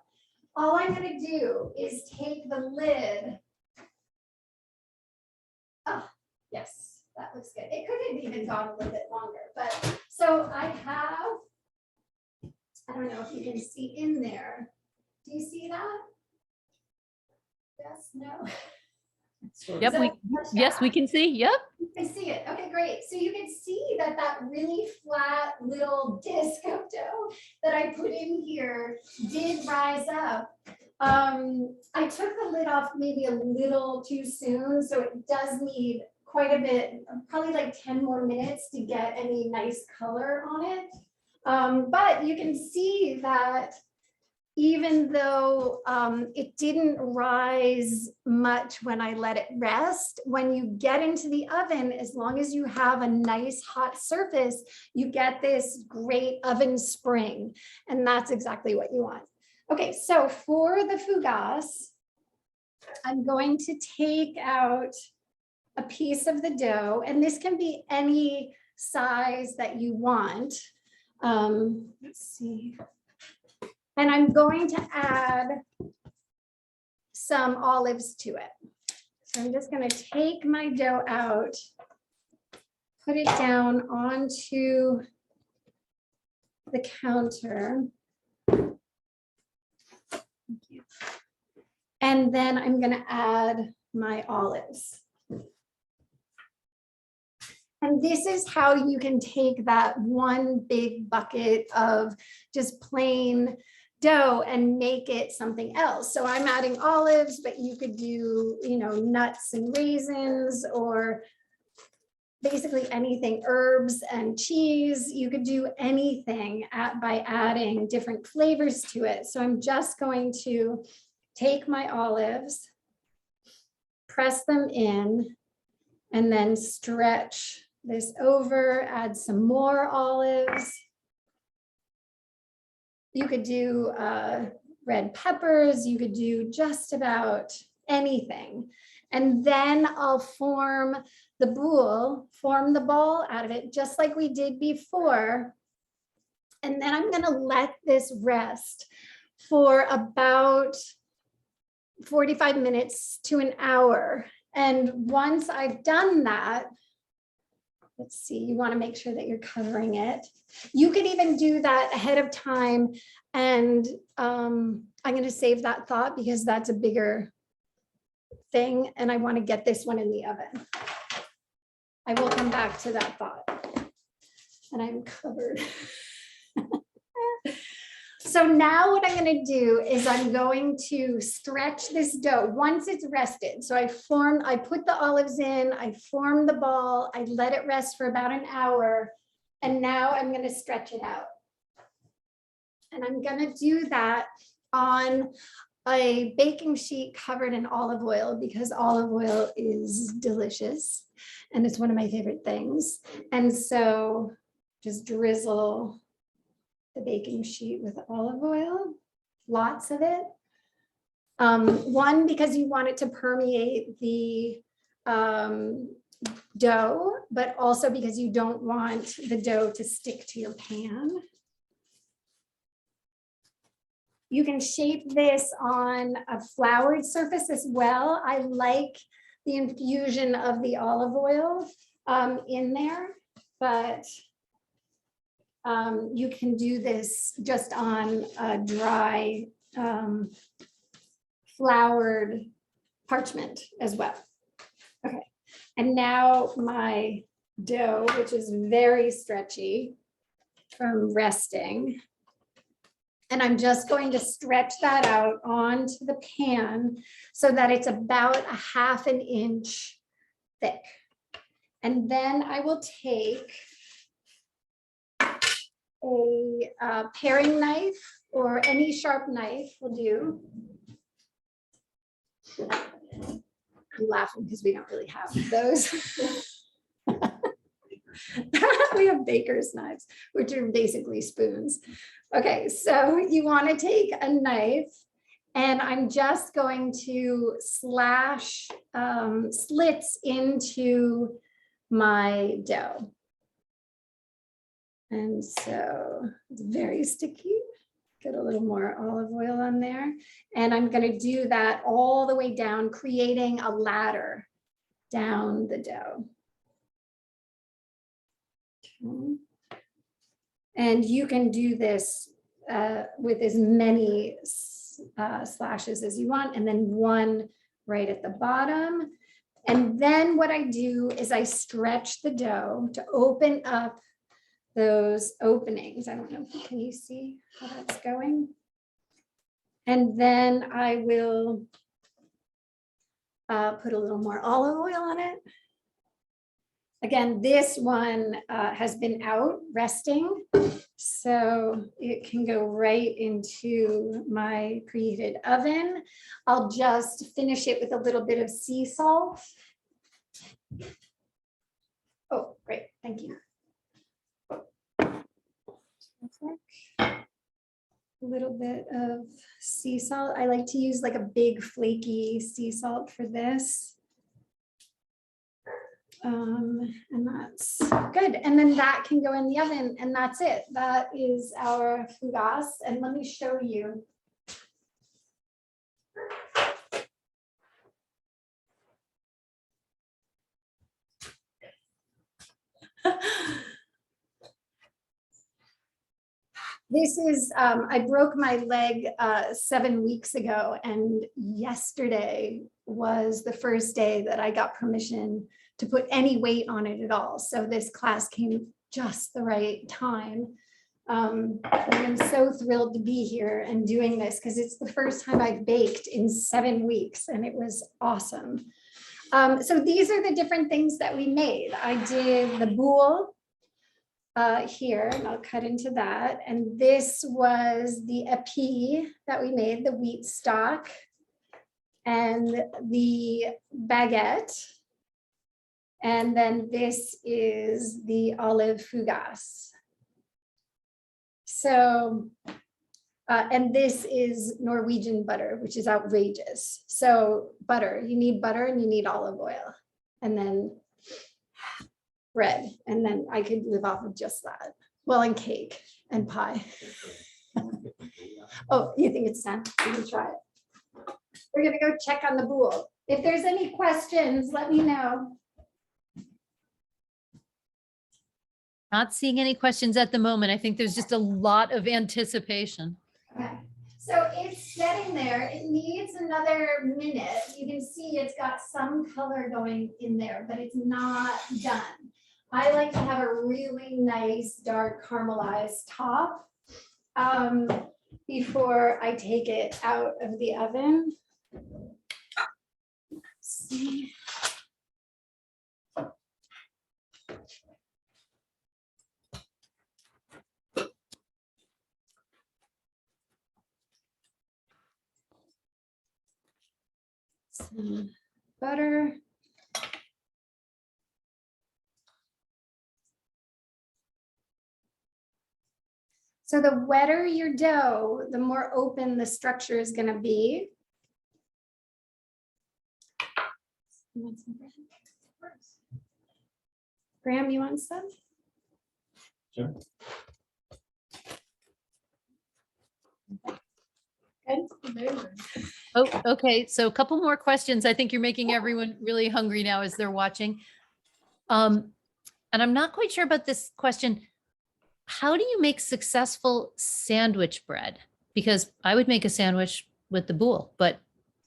all I'm gonna do is take the lid. Oh, yes, that looks good. It could have even gone a little bit longer, but so I have, I don't know if you can see in there. Do you see that? Yes, no? Yep, yes, we can see. Yep. I see it. Okay, great. So you can see that that really flat little disc of dough that I put in here did rise up. I took the lid off maybe a little too soon, so it does need quite a bit, probably like 10 more minutes to get any nice color on it. But you can see that even though it didn't rise much when I let it rest, when you get into the oven, as long as you have a nice hot surface, you get this great oven spring. And that's exactly what you want. Okay, so for the fougasse, I'm going to take out a piece of the dough, and this can be any size that you want. Let's see. And I'm going to add some olives to it. So I'm just going to take my dough out, put it down onto the counter. Thank you. And then I'm going to add my olives. And this is how you can take that one big bucket of just plain dough and make it something else. So I'm adding olives, but you could do, you know, nuts and raisins, or basically anything, herbs and cheese. You could do anything by adding different flavors to it. So I'm just going to take my olives, press them in, and then stretch this over, add some more olives. You could do red peppers, you could do just about anything. And then I'll form the boule, form the ball out of it, just like we did before. And then I'm gonna let this rest for about 45 minutes to an hour. And once I've done that, let's see, you want to make sure that you're covering it. You could even do that ahead of time. And I'm going to save that thought because that's a bigger thing. And I want to get this one in the oven. I will come back to that thought. And I'm covered. So now what I'm going to do is I'm going to stretch this dough once it's rested. So I put the olives in, I formed the ball, I let it rest for about an hour, and now I'm going to stretch it out. And I'm going to do that on a baking sheet covered in olive oil because olive oil is delicious and it's one of my favorite things. And so just drizzle the baking sheet with olive oil, lots of it. One, because you want it to permeate the dough, but also because you don't want the dough to stick to your pan. You can shape this on a floured surface as well. I like the infusion of the olive oil in there, but you can do this just on a dry floured parchment as well. Okay, and now my dough, which is very stretchy from resting, and I'm just going to stretch that out onto the pan so that it's about a ½ inch thick. And then I will take a paring knife or any sharp knife will do. I'm laughing because we don't really have those. We have baker's knives, which are basically spoons. Okay, so you want to take a knife, and I'm just going to slash slits into my dough. And so it's very sticky. Get a little more olive oil on there. And I'm going to do that all the way down, creating a ladder down the dough. Okay. And you can do this with as many slashes as you want, and then one right at the bottom. And then what I do is I stretch the dough to open up those openings. I don't know, can you see how that's going? And then I will put a little more olive oil on it. Again, this one has been out resting, so it can go right into my preheated oven. I'll just finish it with a little bit of sea salt. Oh, great, thank you. A little bit of sea salt. I like to use like a big flaky sea salt for this. And that's good. And then that can go in the oven, and that's it. That is our fougasse. And let me show you. This is, I broke my leg 7 weeks ago, and yesterday was the first day that I got permission to put any weight on it at all. So this class came just the right time. I'm so thrilled to be here and doing this because it's the first time I've baked in 7 weeks, and it was awesome. So these are the different things that we made. I did the boule here, and I'll cut into that. And this was the épi that we made, the wheat stock, and the baguette. And then this is the olive fougasse. So, and this is Norwegian butter, which is outrageous. So butter, you need butter and you need olive oil, and then bread. And then I could live off of just that. Well, and cake and pie. Oh, you think it's done? You can try it. We're gonna go check on the boule. If there's any questions, let me know. Not seeing any questions at the moment. I think there's just a lot of anticipation. Okay, so it's getting there. It needs another minute. You can see it's got some color going in there, but it's not done. I like to have a really nice dark caramelized top before I take it out of the oven. Let's see. Some butter. So the wetter your dough, the more open the structure is going to be. Graham, you want some? Sure. Good. Oh, okay. So a couple more questions. I think you're making everyone really hungry now as they're watching. And I'm not quite sure about this question. How do you make successful sandwich bread? Because I would make a sandwich with the boule, but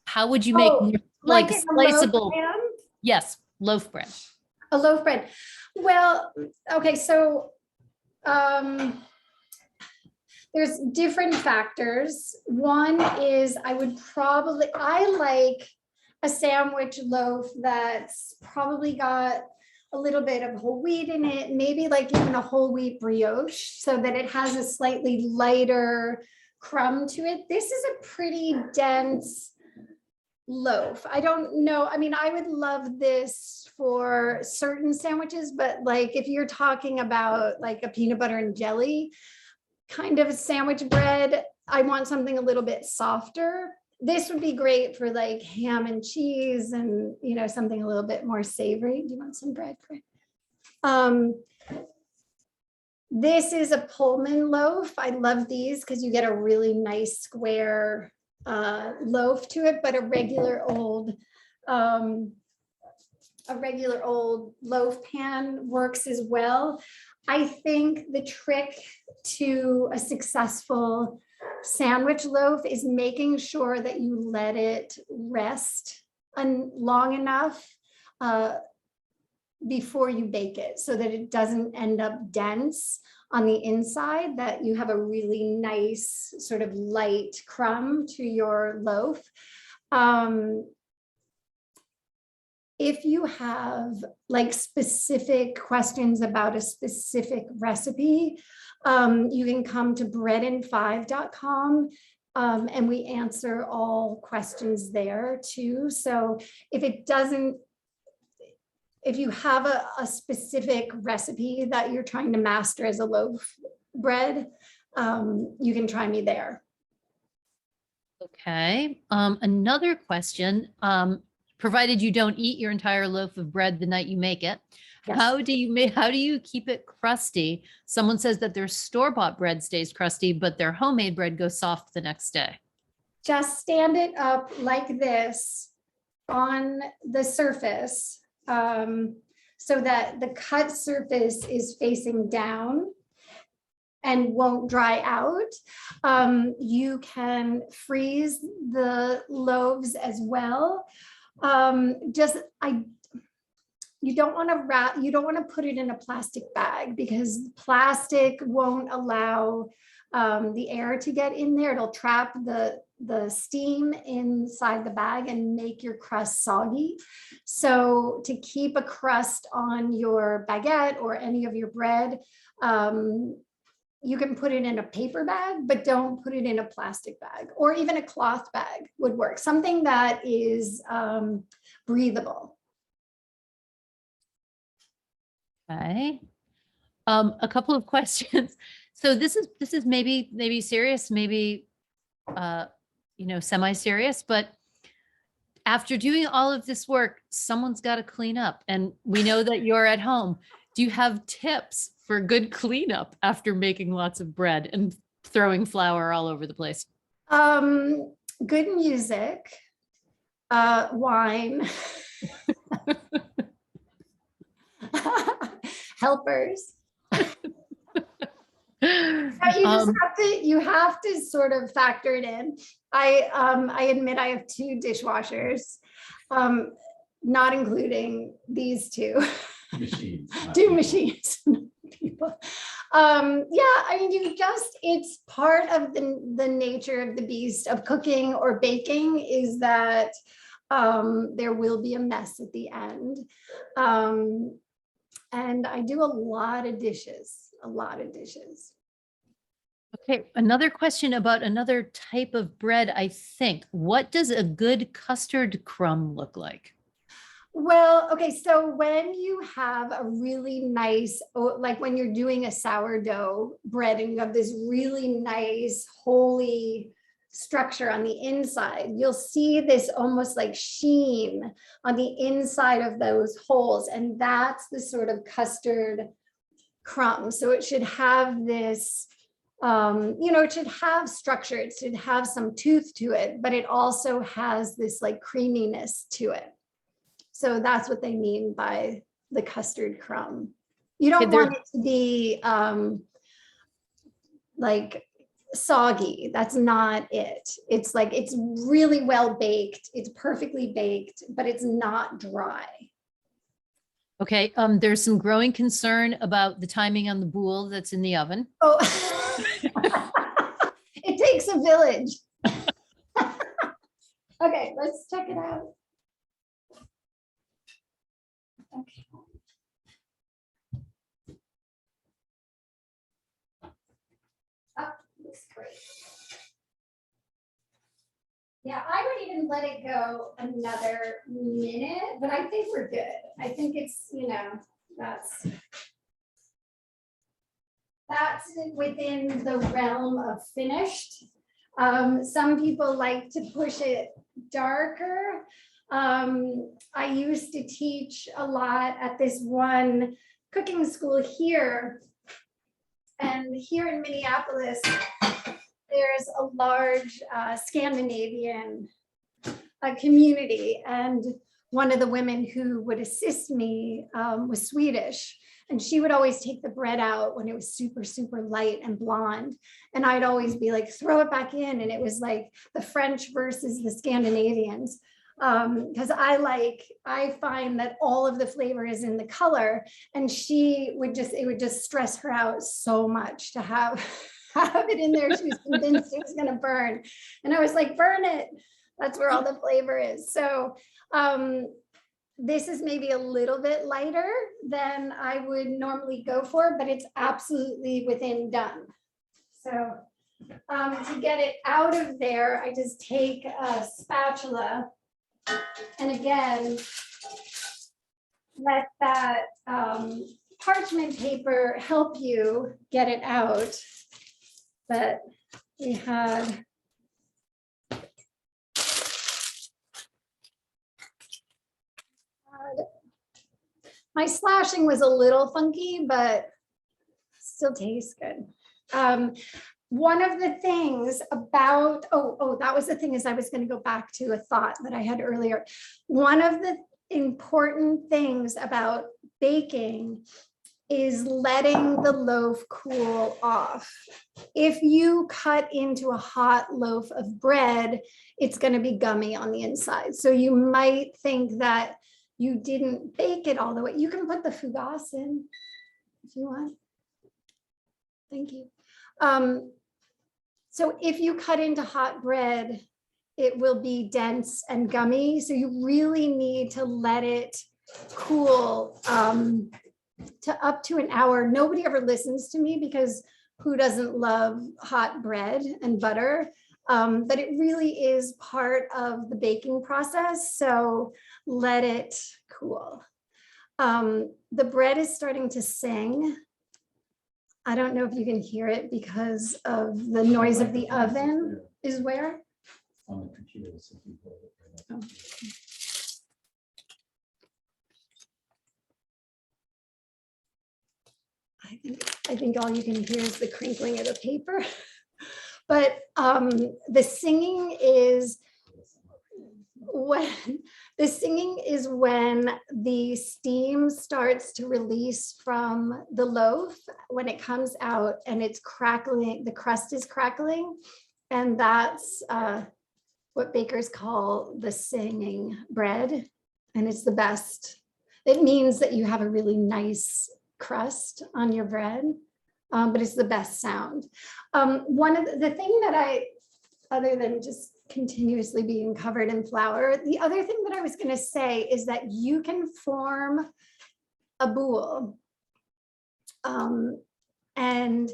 how would you make like a loaf sliceable? bread? Yes, loaf bread. A loaf bread. Well, okay, so there's different factors. One is I like a sandwich loaf that's probably got a little bit of whole wheat in it, maybe like even a whole wheat brioche so that it has a slightly lighter crumb to it. This is a pretty dense loaf. I don't know. I mean, I would love this for certain sandwiches, but like if you're talking about like a peanut butter and jelly kind of sandwich bread, I want something a little bit softer. This would be great for like ham and cheese and, you know, something a little bit more savory. Do you want some bread, Fred? This is a Pullman loaf. I love these because you get a really nice square loaf to it, but a regular old loaf pan works as well. I think the trick to a successful sandwich loaf is making sure that you let it rest long enough before you bake it so that it doesn't end up dense on the inside, that you have a really nice sort of light crumb to your loaf. If you have like specific questions about a specific recipe, you can come to breadin5.com and we answer all questions there too. So if you have a specific recipe that you're trying to master as a loaf bread, you can try me there. Okay. Another question, provided you don't eat your entire loaf of bread the night you make it, Yes. how do you keep it crusty? Someone says that their store-bought bread stays crusty, but their homemade bread goes soft the next day. Just stand it up like this on the surface so that the cut surface is facing down and won't dry out. You can freeze the loaves as well. You don't want to put it in a plastic bag because plastic won't allow the air to get in there. It'll trap the steam inside the bag and make your crust soggy. So to keep a crust on your baguette or any of your bread, you can put it in a paper bag, but don't put it in a plastic bag, or even a cloth bag would work. Something that is breathable. Okay. A couple of questions. So this is maybe serious, maybe semi-serious, but after doing all of this work, someone's got to clean up, and we know that you're at home. Do you have tips for good cleanup after making lots of bread and throwing flour all over the place? Good music, wine, helpers. You have to sort of factor it in. I admit I have 2 dishwashers, not including these 2. Machines. 2 machines. People. Yeah, I mean, it's part of the nature of the beast of cooking or baking is that there will be a mess at the end. And I do a lot of dishes. Okay, another question about another type of bread, I think. What does a good custard crumb look like? Well, okay, so when you have a really nice, like when you're doing a sourdough bread and you have this really nice, holy structure on the inside, you'll see this almost like sheen on the inside of those holes. And that's the sort of custard crumb. So it should have this, it should have structure, it should have some tooth to it, but it also has this like creaminess to it. So that's what they mean by the custard crumb. You don't want it to be like soggy. That's not it. It's like, it's really well baked. It's perfectly baked, but it's not dry. Okay, there's some growing concern about the timing on the boule that's in the oven. Oh, it takes a village. Okay, let's check it out. Okay. Yeah, I would even let it go another minute, but I think we're good. I think it's, that's within the realm of finished. Some people like to push it darker. I used to teach a lot at this one cooking school here. And here in Minneapolis, there's a large Scandinavian community. And one of the women who would assist me was Swedish. And she would always take the bread out when it was super, super light and blonde. And I'd always be like, throw it back in. And it was like the French versus the Scandinavians. Because I find that all of the flavor is in the color. And it would just stress her out so much to have it in there. She was convinced it was going to burn. And I was like, burn it. That's where all the flavor is. So this is maybe a little bit lighter than I would normally go for, but it's absolutely within done. So to get it out of there, I just take a spatula and again, let that parchment paper help you get it out. But we had my slashing was a little funky, but still tastes good. One of the things about, that was the thing is I was going to go back to a thought that I had earlier. One of the important things about baking is letting the loaf cool off. If you cut into a hot loaf of bread, it's going to be gummy on the inside. So you might think that you didn't bake it all the way. You can put the fougasse in if you want. Thank you. So if you cut into hot bread, it will be dense and gummy. So you really need to let it cool to up to an hour. Nobody ever listens to me because who doesn't love hot bread and butter? But it really is part of the baking process. So let it cool. The bread is starting to sing. I don't know if you can hear it because of the noise of the oven. Is where? On the computer. So if you hold it right up. Oh. I think all you can hear is the crinkling of the paper. But the singing is when the steam starts to release from the loaf, when it comes out and it's crackling, the crust is crackling. And that's what bakers call the singing bread. And it's the best. It means that you have a really nice crust on your bread, but it's the best sound. One of the thing that other than just continuously being covered in flour, the other thing that I was going to say is that you can form a boule and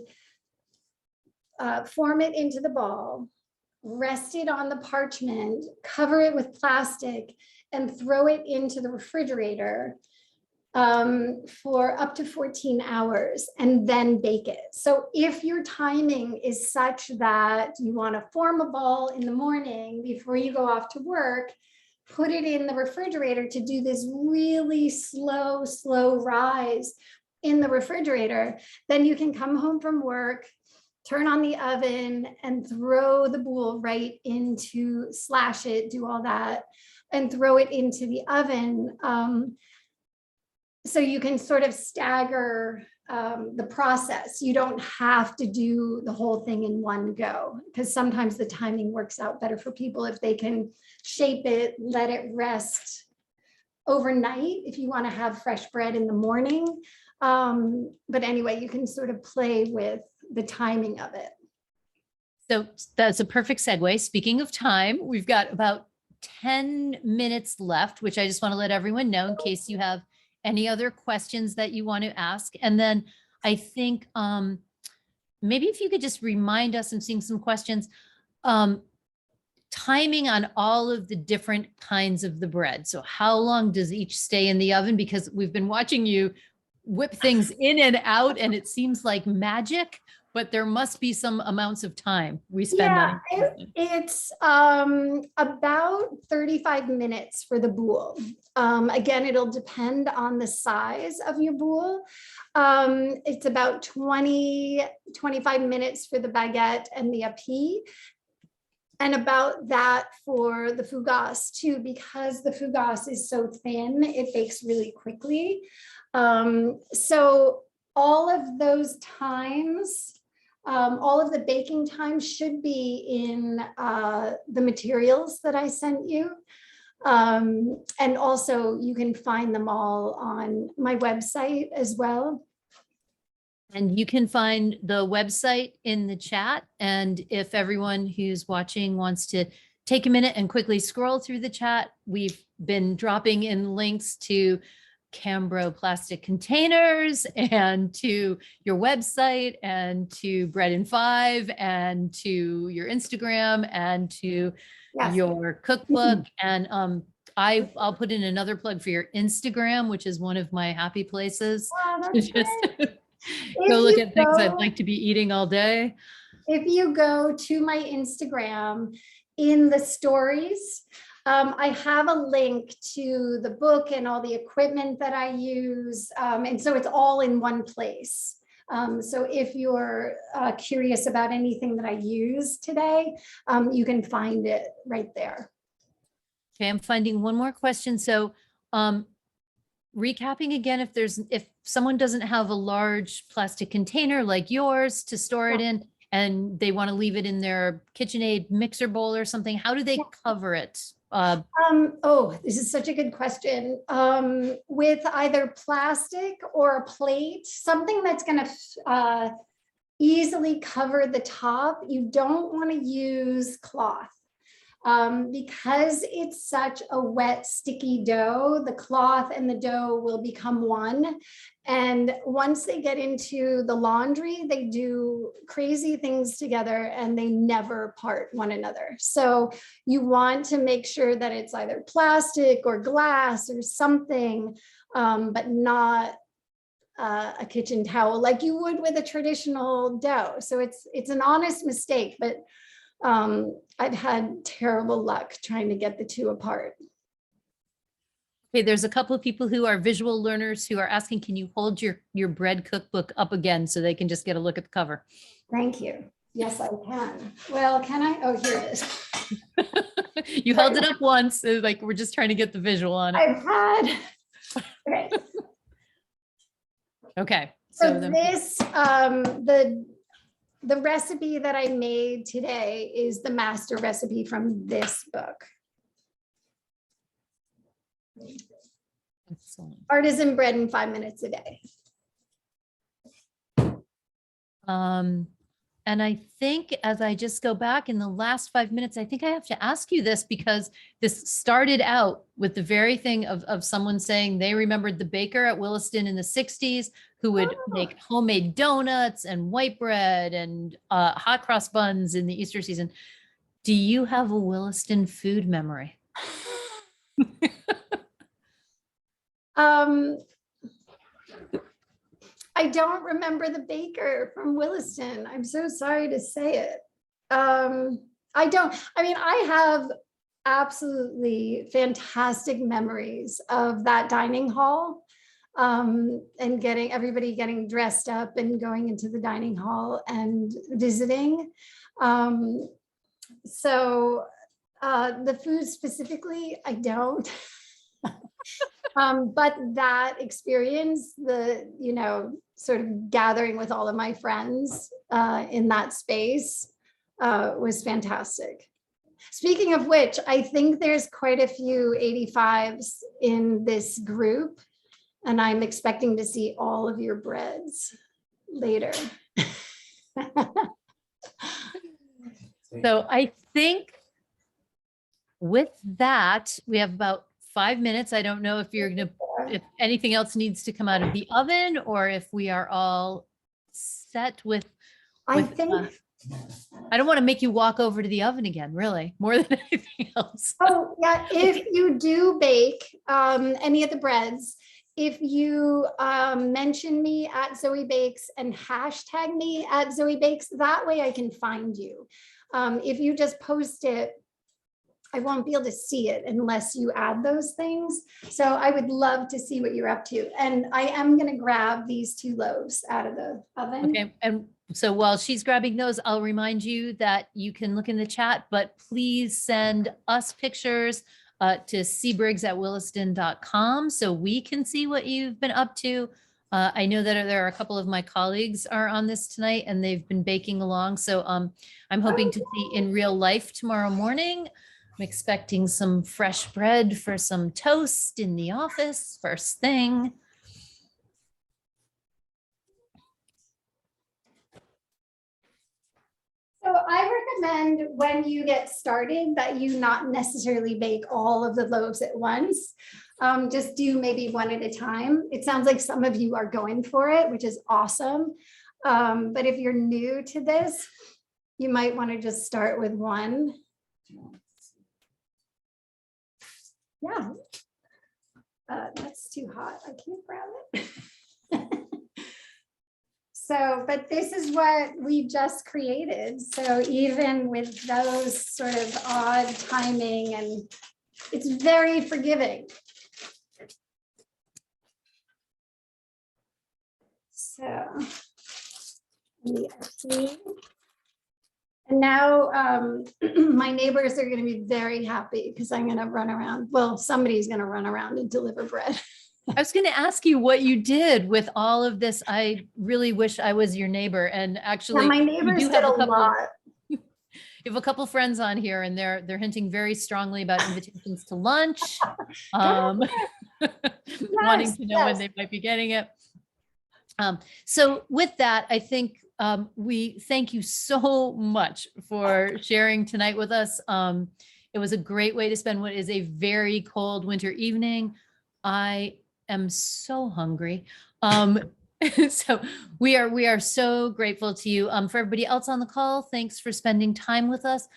form it into the ball, rest it on the parchment, cover it with plastic, and throw it into the refrigerator for up to 14 hours and then bake it. So if your timing is such that you want to form a ball in the morning before you go off to work, put it in the refrigerator to do this really slow rise in the refrigerator. Then you can come home from work, turn on the oven and throw the boule right into, slash it, do all that, and throw it into the oven. So you can sort of stagger the process. You don't have to do the whole thing in one go, because sometimes the timing works out better for people if they can shape it, let it rest overnight if you want to have fresh bread in the morning. But anyway, you can sort of play with the timing of it. So that's a perfect segue. Speaking of time, we've got about 10 minutes left, which I just want to let everyone know in case you have any other questions that you want to ask. And then I think maybe if you could just remind us, I'm seeing some questions. timing on all of the different kinds of the bread. So how long does each stay in the oven? Because we've been watching you whip things in and out, and it seems like magic, but there must be some amounts of time we spend Yeah, on. it's about 35 minutes for the boule. Again, it'll depend on the size of your boule. It's about 25 minutes for the baguette and the apis. And about that for the fougasse too, because the fougasse is so thin, it bakes really quickly. So all of those times, all of the baking time should be in the materials that I sent you. And also you can find them all on my website as well. And you can find the website in the chat. And if everyone who's watching wants to take a minute and quickly scroll through the chat, we've been dropping in links to Cambro plastic containers and to your website and to Bread in 5 and to your Instagram and to Yes. your cookbook. And I'll put in another plug for your Instagram, which is one of my happy places. Wow, to that's just great. go If look you at things I'd go- like to be eating all day. If you go to my Instagram in the stories, I have a link to the book and all the equipment that I use. And so it's all in one place. So if you're curious about anything that I use today, you can find it right there. Okay, I'm finding one more question. So recapping again, if someone doesn't have a large plastic container like yours to store it in, and they want to leave it in their KitchenAid mixer bowl or something, how do they cover it? Oh, this is such a good question. With either plastic or a plate, something that's going to easily cover the top. You don't want to use cloth. Because it's such a wet, sticky dough, the cloth and the dough will become one. And once they get into the laundry, they do crazy things together and they never part one another. So you want to make sure that it's either plastic or glass or something, but not a kitchen towel like you would with a traditional dough. So it's an honest mistake, but I've had terrible luck trying to get the two apart. Okay, there's a couple of people who are visual learners who are asking, can you hold your bread cookbook up again so they can just get a look at the cover? Thank you. Yes, I can. Well, can I? Oh, here it is. You held it up once, like we're just trying to get the visual on it. I've had, okay. Okay. So then- this, the recipe that I made today is the master recipe from this book. Excellent. Artisan bread in 5 minutes a day. And I think as I just go back in the last 5 minutes, I think I have to ask you this because this started out with the very thing of someone saying they remembered the baker at Williston in the 60s who would make homemade donuts and white bread and hot cross buns in the Easter season. Do you have a Williston food memory? I don't remember the baker from Williston. I'm so sorry to say it. I have absolutely fantastic memories of that dining hall and everybody getting dressed up and going into the dining hall and visiting. So the food specifically, I don't. But that experience, sort of gathering with all of my friends in that space was fantastic. Speaking of which, I think there's quite a few 85s in this group, and I'm expecting to see all of your breads later. So I think with that, we have about 5 minutes. I don't know if if anything else needs to come out of the oven or if we are all set with. I think I don't want to make you walk over to the oven again, really, more than anything else. Oh, yeah, if you do bake any of the breads, if you mention me at Zoe Bakes and hashtag me at Zoe Bakes, that way I can find you. If you just post it, I won't be able to see it unless you add those things. So I would love to see what you're up to. And I am going to grab these 2 loaves out of the oven. Okay, and so while she's grabbing those, I'll remind you that you can look in the chat, but please send us pictures to cbriggs@williston.com so we can see what you've been up to. I know that there are a couple of my colleagues are on this tonight and they've been baking along. So I'm hoping to see in real life tomorrow morning. I'm expecting some fresh bread for some toast in the office first thing. So I recommend when you get started that you not necessarily bake all of the loaves at once. Just do maybe one at a time. It sounds like some of you are going for it, which is awesome. But if you're new to this, you might want to just start with one. Yeah. That's too hot. I can't grab it. So, but this is what we just created. So even with those sort of odd timing, and it's very forgiving. So, and now my neighbors are going to be very happy because I'm going to run around. Well, somebody's going to run around and deliver bread. I was going to ask you what you did with all of this. I really wish I was your neighbor. And actually, Yeah, my you neighbors do did have a a couple, lot. you have a couple friends on here and they're hinting very strongly about invitations to lunch, wanting to know when they might be getting it. So with that, I think we thank you so much for sharing tonight with us. It was a great way to spend what is a very cold winter evening. I am so hungry. So we are so grateful to you. For everybody else on the call, thanks for spending time with us.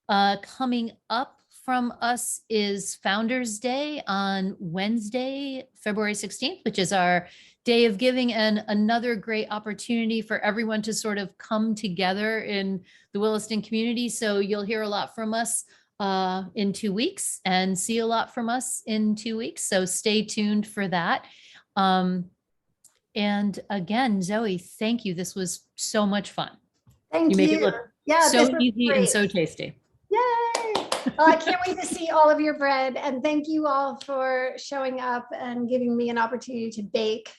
Coming up from us is Founders Day on Wednesday, February 16th, which is our Day of Giving, and another great opportunity for everyone to sort of come together in the Williston community. So you'll hear a lot from us in 2 weeks and see a lot from us in 2 weeks. So stay tuned for that. And again, Zoe, thank you. This was so much fun. Thank You make you. it look Yeah, so this was easy and great. so tasty. Yay! Well, I can't wait to see all of your bread, and thank you all for showing up and giving me an opportunity to bake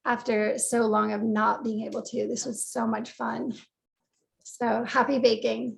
after so long of not being able to. This was so much fun. So happy baking.